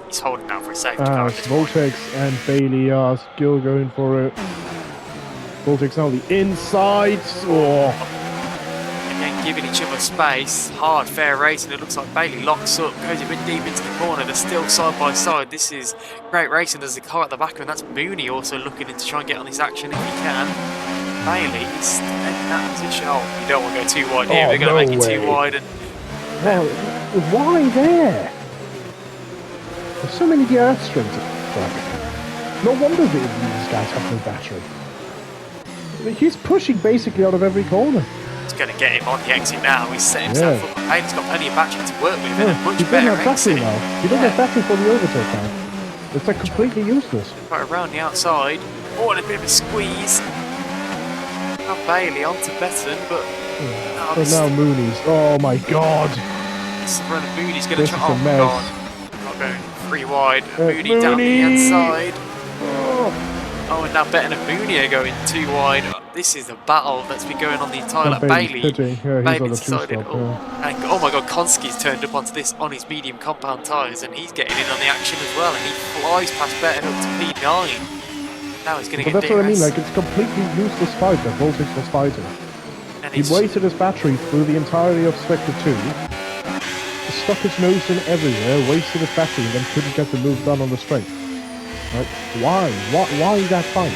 He's holding out for a safety car. Voltex and Bailey are still going for it. Voltex now the inside. Again, giving each other space. Hard, fair racing. It looks like Bailey locks up, goes a bit deep into the corner. They're still side by side. This is great racing. There's a car at the back, and that's Mooney also looking in to try and get on this action if he can. Bailey is in that position. Oh, you don't want to go too wide here. They're going to make it too wide. And well, why there? There's so many DRS strings at the track. No wonder these guys have no battery. I mean, he's pushing basically out of every corner. It's going to get him on the exit now. He's set himself up. Bailey's got plenty of battery to work with and a much better exit. Now. He doesn't have battery for the overtake now. It's like completely useless. Right around the outside. Oh, and a bit of a squeeze. Now Bailey onto Betten, but... But now Mooney's. Oh my god. This run of Mooney's going to try... Oh my god. Not going 3 wide. Mooney down the inside. Oh, and now Betten and Mooney are going 2 wide. This is a battle that's been going on the entire lap. Bailey decided, and oh my god, Konski's turned up onto this on his medium compound tyres, and he's getting in on the action as well, and he flies past Betten up to P9. Now he's going to get DRS. That's what I mean, like, it's a completely useless fight that Voltex was fighting. And he wasted his battery through the entirety of Sector 2, stuck his nose in everywhere, wasted his battery, and then couldn't get the move done on the straight. Like, why? Why that fight?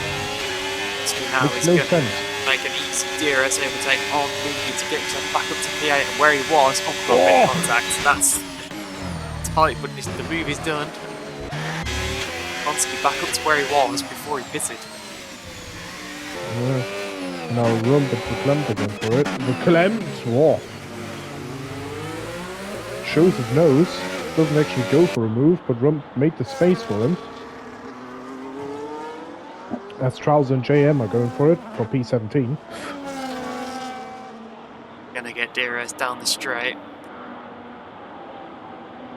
Now he's going to make an easy DRS overtake on Mooney to get himself back up to P8 and where he was. Oh god, bit of contact. tight, but the move is done. Konski back up to where he was before he pitted. Yeah. Now run, but Verklempt again for it. Verklempt! Whoa. Shows his nose. Doesn't actually go for a move, but Rump made the space for him. As Strauss and JM are going for it for P17. Gonna get DRS down the straight.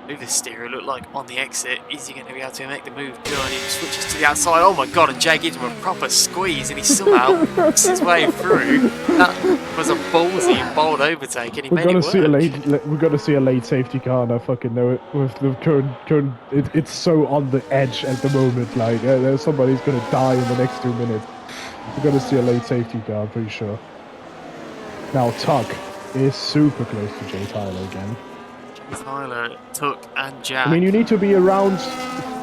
Move the steer, look like on the exit. Is he going to be able to make the move? Good, he switches to the outside. Oh my god, and Jay gives him a proper squeeze and he somehow works his way through. That was a ballsy and bold overtake and he made it work. We're gonna see a late safety car, and I fucking know it. With the current it's so on the edge at the moment. Like there's somebody's gonna die in the next 2 minutes. We're gonna see a late safety car, I'm pretty sure. Now Tuck is super close to Jay Tyler again. Tyler, Tuck and Jack. I mean, you need to be around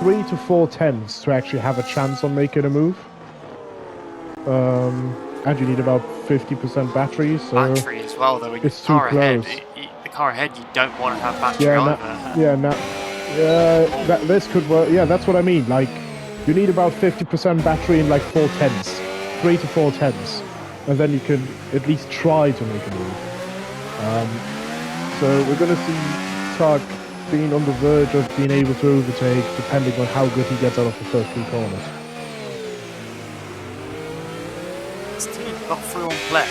3 to 4 tenths to actually have a chance on making a move. And you need about 50% battery, so... Battery as well, though. When it's too close. The car ahead, you don't want to have battery either. This could work. Yeah, that's what I mean. Like, you need about 50% battery in like 4 tenths. 3 to 4 tenths. And then you can at least try to make a move. So we're going to see Tuck being on the verge of being able to overtake, depending on how good he gets out of the first 3 corners. Stiggy's got through on play.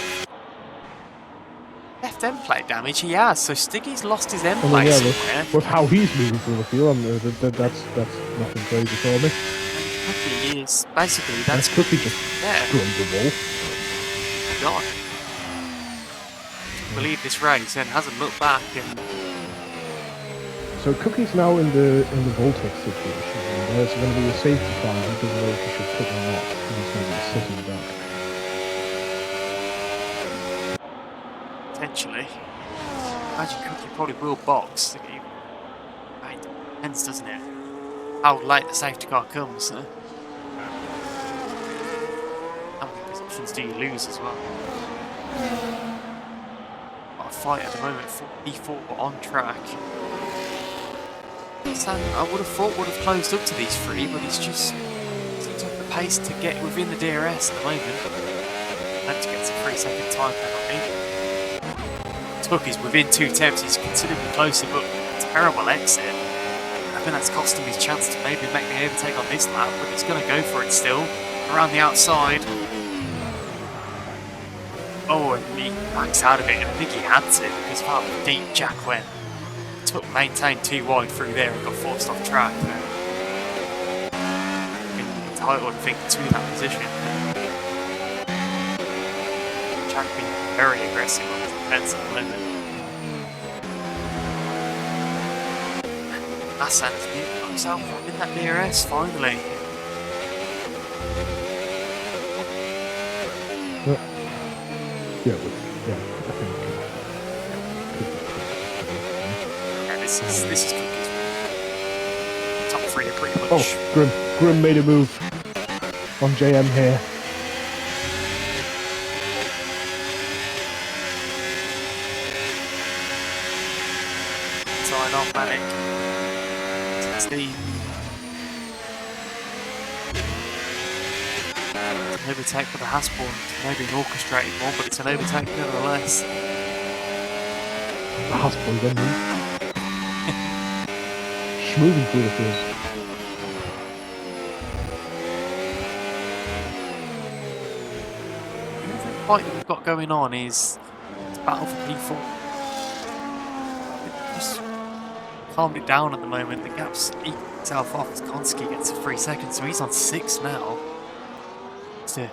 Left end plate damage he has, so Stiggy's lost his end plate somewhere. With how he's moving through the field, that's nothing crazy for me. Cookie is basically that's Cookie just drummed the wall. God. Believe this race and hasn't looked back. And so Cookie's now in the Voltex situation. And there's going to be a safety car. He doesn't know if he should put on that. He's going to be sitting back. Potentially. Imagine Cookie probably will box. It depends, doesn't it? How late the safety car comes. How many positions do you lose as well? Fight at the moment for P4 on track. So I would have thought would have closed up to these 3, but it's just seems like the pace to get within the DRS at the moment. And to get to 3-second time penalty. Tuck is within 2 tenths, he's considerably closer, but terrible exit. I think that's cost him his chance to maybe make the overtake on this lap, but he's going to go for it still. Around the outside. Oh, and he backs out of it, and I think he had to because of how deep Jack went. Tuck maintained too wide through there and got forced off track. Entitled, I think, to that position. Jack being very aggressive on his defense at the moment. Hassan's got himself in that DRS finally. I think. Yeah, this is Cookie's top 3 are pretty much. Oh, Grim made a move on JM here. Sign off, Manic. 16. An overtake for the Hasborn, maybe an orchestrated one, but it's an overtake nevertheless. The Hasborn then moving through the field. The fight that we've got going on is battle for P4. Just calmed it down at the moment. The gap's eating itself off as Konski gets to 3 seconds, so he's on 6 now. To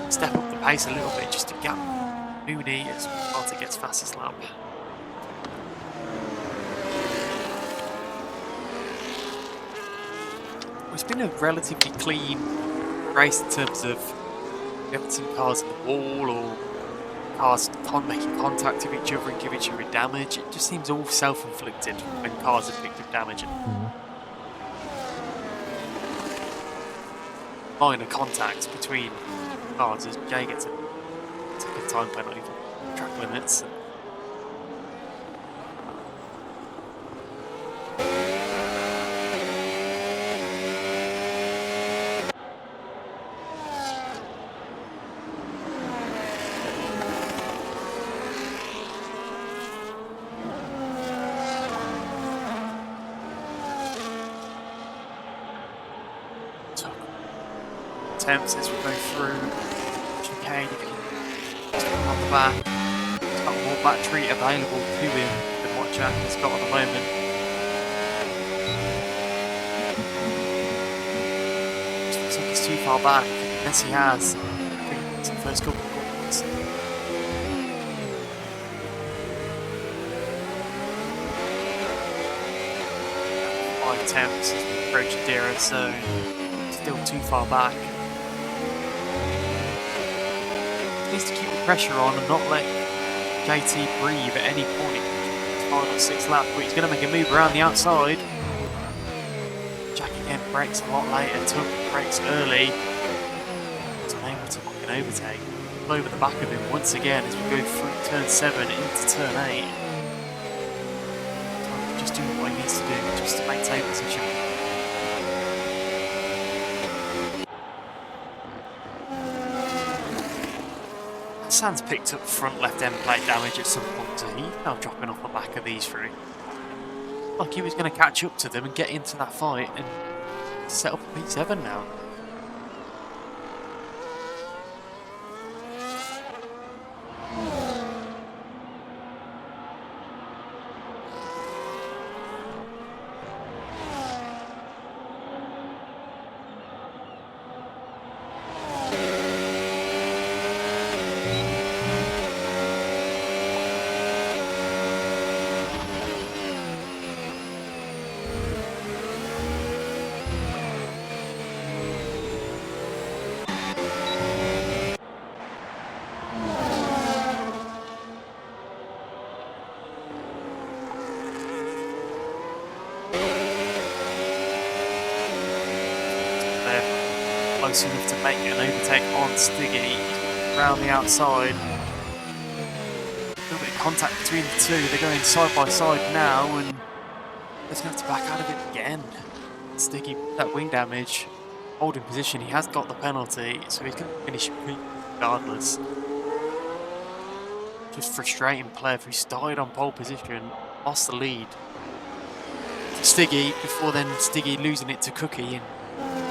step up the pace a little bit, just to gap Mooney as Marta gets fastest lap. It's been a relatively clean race in terms of we haven't seen cars in the wall or cars making contact with each other and give each other damage. It just seems all self-inflicted when cars have picked up damage. Minor contact between cars as Jay gets a good time penalty for track limits. attempts as we go through. Chicane on the back. He's got more battery available to him than what Jack has got at the moment. Looks like he's too far back. Yes, he has. I think it's the first couple of corners. 5 attempts as we approach Adira, so still too far back. Needs to keep the pressure on and not let JT breathe at any point. Final 6 lap, but he's going to make a move around the outside. Jack again brakes a lot later, took brakes early. He's unable to make an overtake. Over the back of him once again as we go through turn 7 into turn 8. Just doing what he needs to do just to maintain position. Hassan's picked up front left end plate damage at some point, so he's now dropping off the back of these three. Like he was going to catch up to them and get into that fight and set up a P7 now. Close enough to make an overtake on Stiggy around the outside. A little bit of contact between the two. They're going side by side now, and they're going to have to back out of it again. Stiggy, that wing damage, holding position. He has got the penalty, so he's going to finish regardless. Just frustrating player who started on pole position, lost the lead to Stiggy before then Stiggy losing it to Cookie and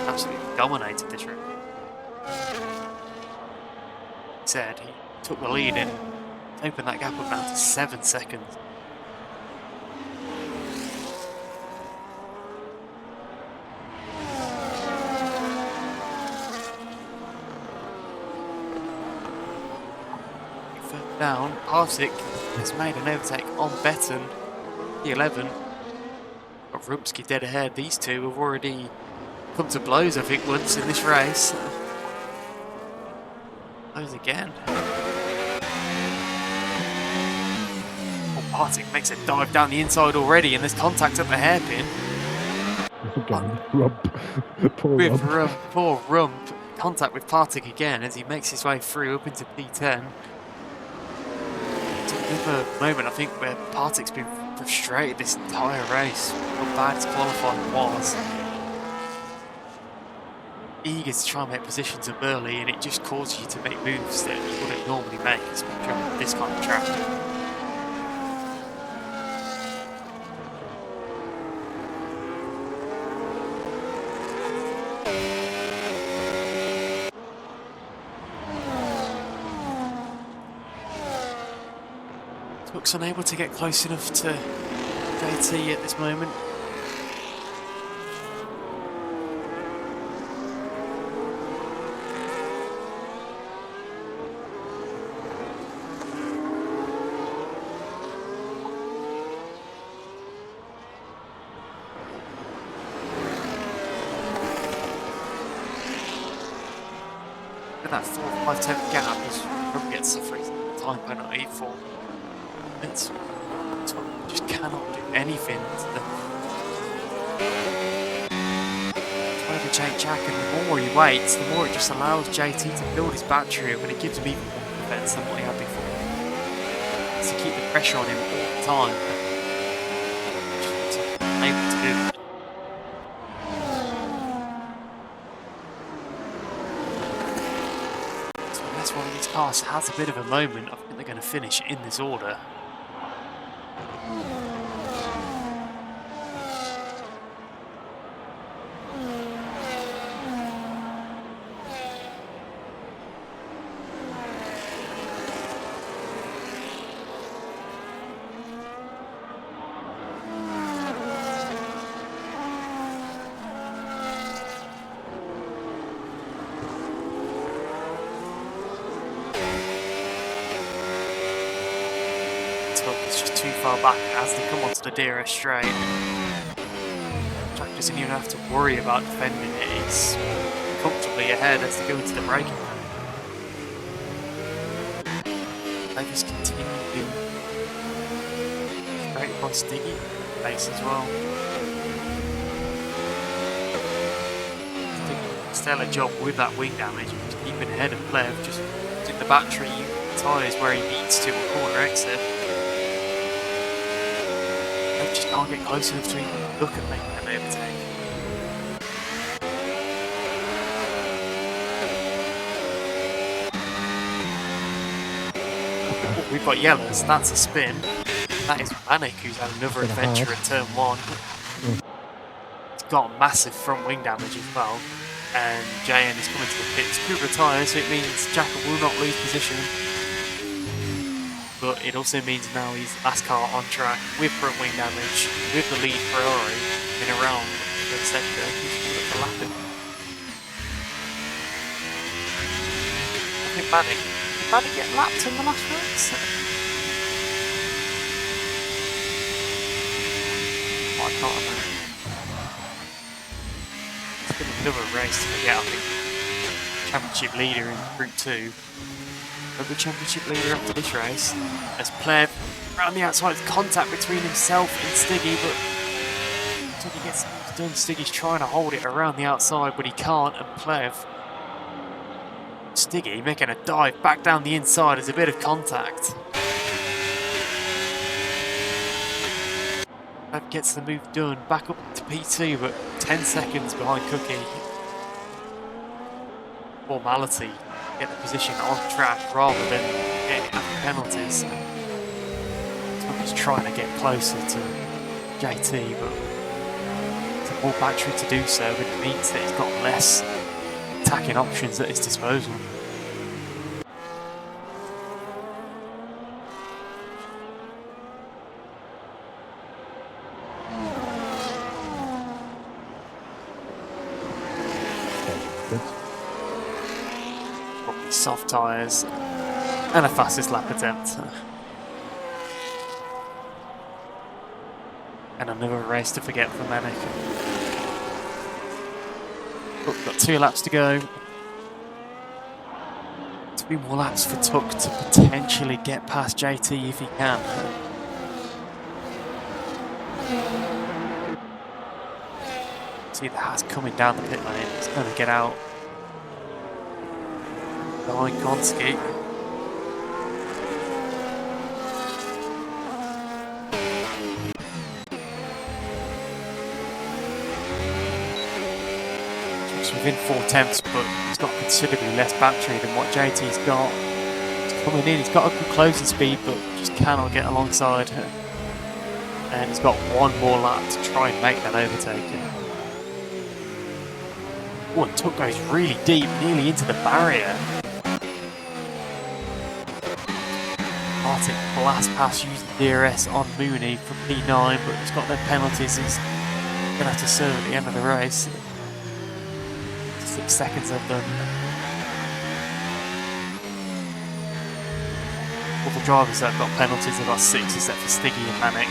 absolutely dominated this race. He said he took the lead and opened that gap up down to 7 seconds. Further down, Arctic has made an overtake on Betten, the 11. Got Rumsky dead ahead. These two have already come to blows, I think, once in this race. Blows again. Oh, Bartik makes a dive down the inside already, and there's contact at the hairpin. Again, Rump. Poor With Rump. Poor Rump. Contact with Bartik again as he makes his way through up into P10. It's another moment, I think, where Bartik's been frustrated this entire race. How bad his qualifying was. Eager to try and make positions up early, and it just causes you to make moves that you wouldn't normally make, especially on this kind of track. Looks unable to get close enough to JT at this moment. That 4 or 5 tenth gap is probably gets suffering time penalty for minutes. Just cannot do anything to the trying to change Jack, and the more he waits, the more it just allows JT to build his battery up, and it gives him even more defense than what he had before. To keep the pressure on him all the time. Just unable to do it. One of these cars has a bit of a moment. I think they're going to finish in this order. Tuck is just too far back as they come onto the DRS straight. Jack doesn't even have to worry about defending it. He's comfortably ahead as they go into the braking line. They just continue straight by Stiggy pace as well. Stellar job with that wing damage, just keeping ahead of Plev, just putting the battery tyres where he needs to on corner exit. They just can't get close enough to even look at making an overtake. Oh, we've got yellows, that's a spin. That is Manic, who's had another adventure at turn 1. He's got massive front wing damage as well. And JN is coming to the pits to retire, so it means Jackal will not lose position. But it also means now he's the last car on track with front wing damage, with the lead Ferrari in around the sector. He's going to lap him. I think Manning. Did Manning get lapped in the last race? Oh, I can't remember. Another race to forget, I think. Championship leader in Group 2. Another championship leader after this race. As Plev around the outside, contact between himself and Stiggy, but until he gets things done, Stiggy's trying to hold it around the outside, but he can't, and Plev. Stiggy making a dive back down the inside as a bit of contact. That gets the move done, back up to P2, but 10 seconds behind Cookie. Formality, get the position on track rather than getting after penalties. Cookie's trying to get closer to JT, but it's a more battery to do so, but it means that he's got less attacking options at his disposal. Soft tyres and a fastest lap attempt. And another race to forget for Manic. But we've got 2 laps to go. 2 more laps for Tuck to potentially get past JT if he can. See the Haas coming down the pit lane. He's going to get out behind Gonski. Just within 4 tenths, but he's got considerably less battery than what JT's got. He's coming in, he's got a good closing speed, but just cannot get alongside her. And he's got 1 more lap to try and make that overtake. Oh, and Tuck goes really deep, nearly into the barrier. Arctic blast pass using DRS on Mooney for P9, but he's got their penalties. He's going to have to serve at the end of the race. 6 seconds of them. All the drivers that have got penalties have got 6, except for Stiggy and Manic.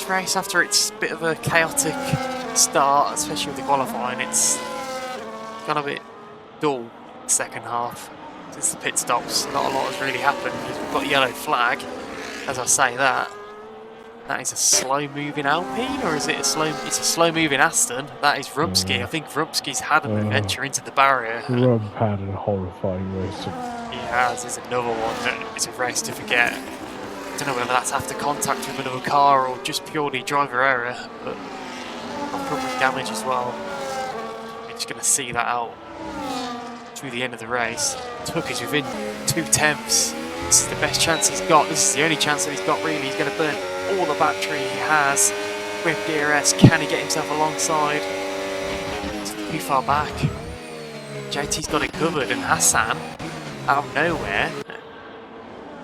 Race after its bit of a chaotic start, especially with the qualifying, it's gone a bit dull second half since the pit stops. Not a lot has really happened because we've got a yellow flag. As I say that is a slow moving Alpine, or is it it's a slow moving Aston? That is Rumsky. I think Rumsky's had an adventure into the barrier. Rump had a horrifying race. He has. There's another one that is a race to forget. I don't know whether that's after contact with another car or just purely driver error, but probably damage as well. We're just going to see that out through the end of the race. Tuck is within 2 tenths. This is the best chance he's got. This is the only chance that he's got really. He's going to burn all the battery he has with DRS. Can he get himself alongside? It's too far back. JT's got it covered, and Hassan, out of nowhere,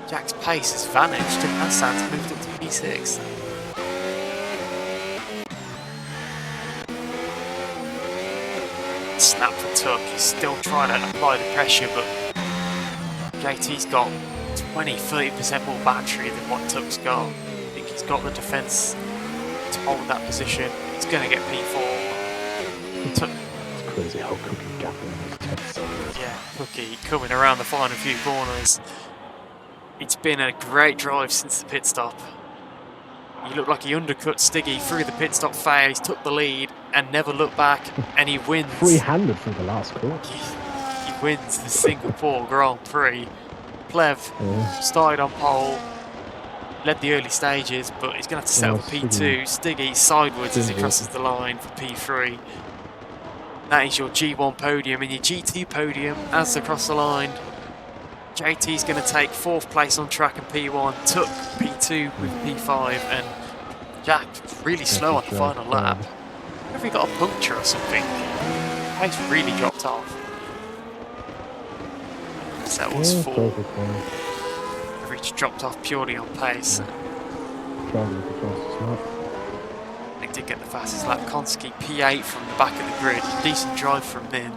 Jack's pace has vanished and Hassan's moved up to P6. snap for Tuck. He's still trying to apply the pressure, but JT's got 20-30% more battery than what Tuck's got. I think he's got the defence to hold that position. He's going to get P4. Tuck. It's crazy how Cookie got there. Yeah, Cookie coming around the final few corners. It's been a great drive since the pit stop. He looked like he undercut Stiggy through the pit stop phase, took the lead, and never looked back, and he wins. Free-handed from the last corner. He wins the Singapore Grand Prix. Plev started on pole, led the early stages, but he's going to have to settle for P2. Stiggy sideways as he crosses the line for P3. That is your G1 podium and your G2 podium as they cross the line. JT's going to take 4th place on track in P1, Tuck P2 with P5, and Jack really slow on the final lap. Have he got a puncture or something? Pace really dropped off. So that was 4. He just dropped off purely on pace. They did get the fastest lap. Konski P8 from the back of the grid. Decent drive from him.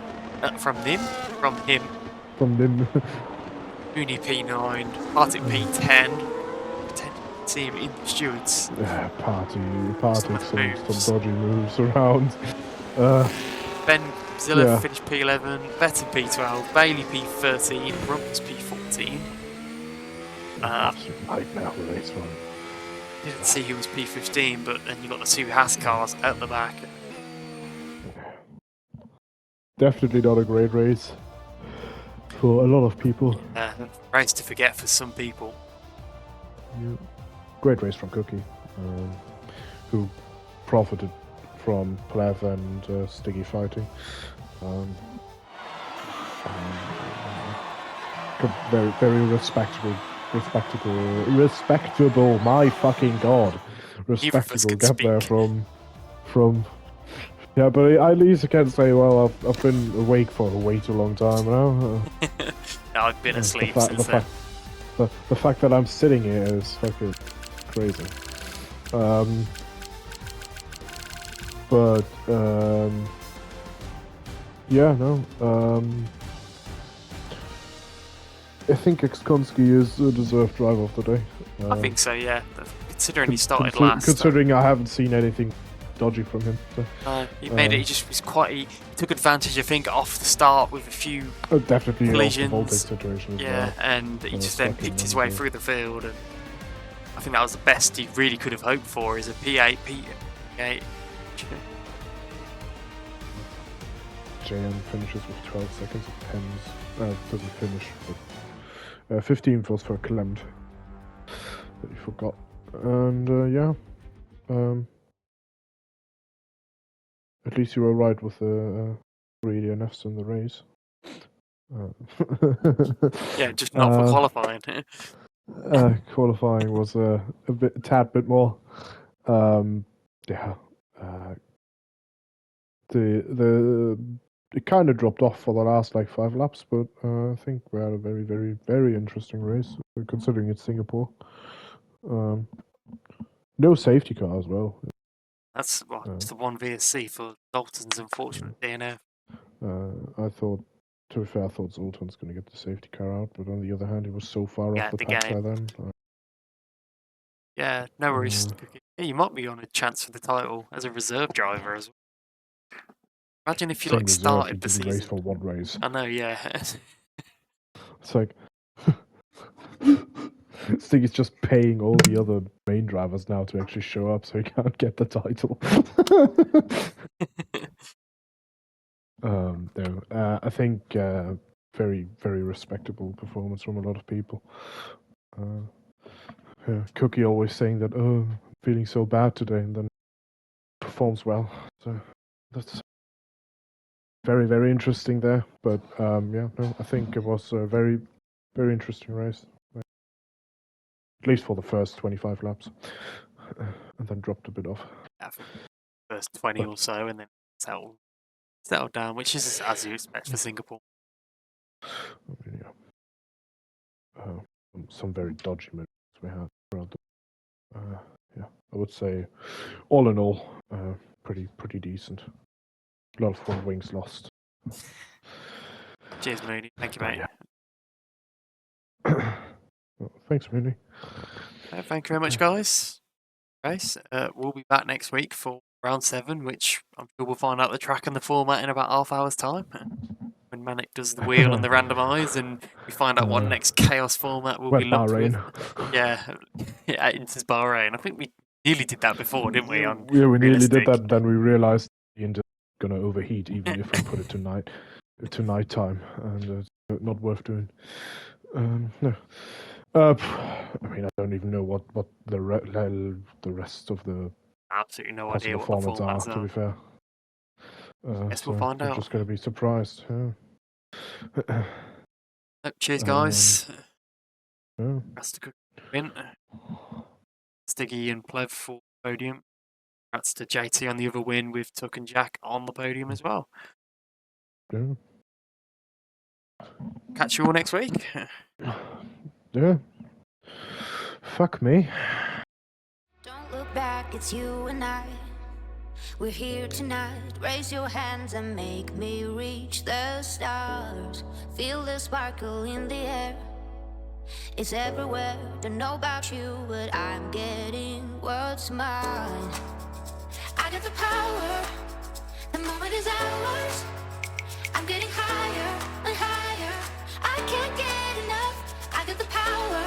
From him. Mooney P9, Partick P10, potential team in the stewards. Yeah, Partick some dodgy moves around. Ben Zilla finished P11, Vettel P12, Bailey P13, Rumpus P14. Nightmare race one. Didn't see who was P15, but then you got the 2 Haas cars at the back. Definitely not a great race for a lot of people. Race to forget for some people. Yeah. Great race from Cookie, who profited from Plev and Stiggy fighting. Very, very respectable. My fucking god, respectable gap there from. Yeah, but at least I can say, well, I've been awake for a way too long time now. No, I've been asleep since then. The fact that I'm sitting here is fucking crazy. I think Ekskonski is a deserved driver of the day. I think so, yeah. Considering he started last. Considering I haven't seen anything dodgy from him. So, he made it. He just was he took advantage, I think, off the start with a few definitely collisions. Voltage situation. Yeah, and he just then picked his way through the field, and I think that was the best he really could have hoped for. Is a P8, P8. JM finishes with 12 seconds of pens. Doesn't finish, but 15th was for Clemt. That he forgot, and at least you were right with the 3 DNFs in the race. Yeah, just not for qualifying. Qualifying was a tad bit more. It kind of dropped off for the last 5 laps, but I think we had a very, very, very interesting race considering it's Singapore. No safety car as well. That's it's the one VSC for Dalton's unfortunate DNF. I thought Zoltan's going to get the safety car out, but on the other hand, he was so far off the pack by then. Yeah, no worries. Yeah, you might be on a chance for the title as a reserve driver as well. Imagine if you started the season. Race for one race. I know, yeah. It's like Stiggy's just paying all the other main drivers now to actually show up, so he can't get the title. I think very, very respectable performance from a lot of people. Cookie always saying that, I'm feeling so bad today, and then performs well. So that's very, very interesting there. But I think it was a very, very interesting race. At least for the first 25 laps. And then dropped a bit off. Yeah, first 20 or so, and then settled down, which is as you expect for Singapore. Some very dodgy moves we had throughout the I would say all in all pretty decent. A lot of front wings lost. Cheers, Mooney. Thank you, mate. Well, thanks, Mooney. Thank you very much, guys. We'll be back next week for round 7, which I'm sure we'll find out the track and the format in about half hour's time. When Manic does the wheel and the randomise, and we find out what next chaos format will be looked with. Yeah, Inter's Bahrain. I think we nearly did that before, didn't we? On we nearly realistic. did that. Then we realized the Inter going to overheat, even if we put it to nighttime, and it's not worth doing. No. I mean, I don't even know what the rest of the Absolutely no possible idea what the formats are. To be fair, guess we'll find I'm out. just going to be surprised. Yeah. Cheers, guys. Yeah. That's a good win. Stiggy and Plev for the podium. That's to JT on the other win with Tuck and Jack on the podium as well. Yeah. Catch you all next week. Yeah. Fuck me. Don't look back, it's you and I. We're here tonight. Raise your hands and make me reach the stars. Feel the sparkle in the air. It's everywhere. Don't know about you, but I'm getting what's mine. I got the power. The moment is ours. I'm getting higher and higher. I can't get enough. I got the power.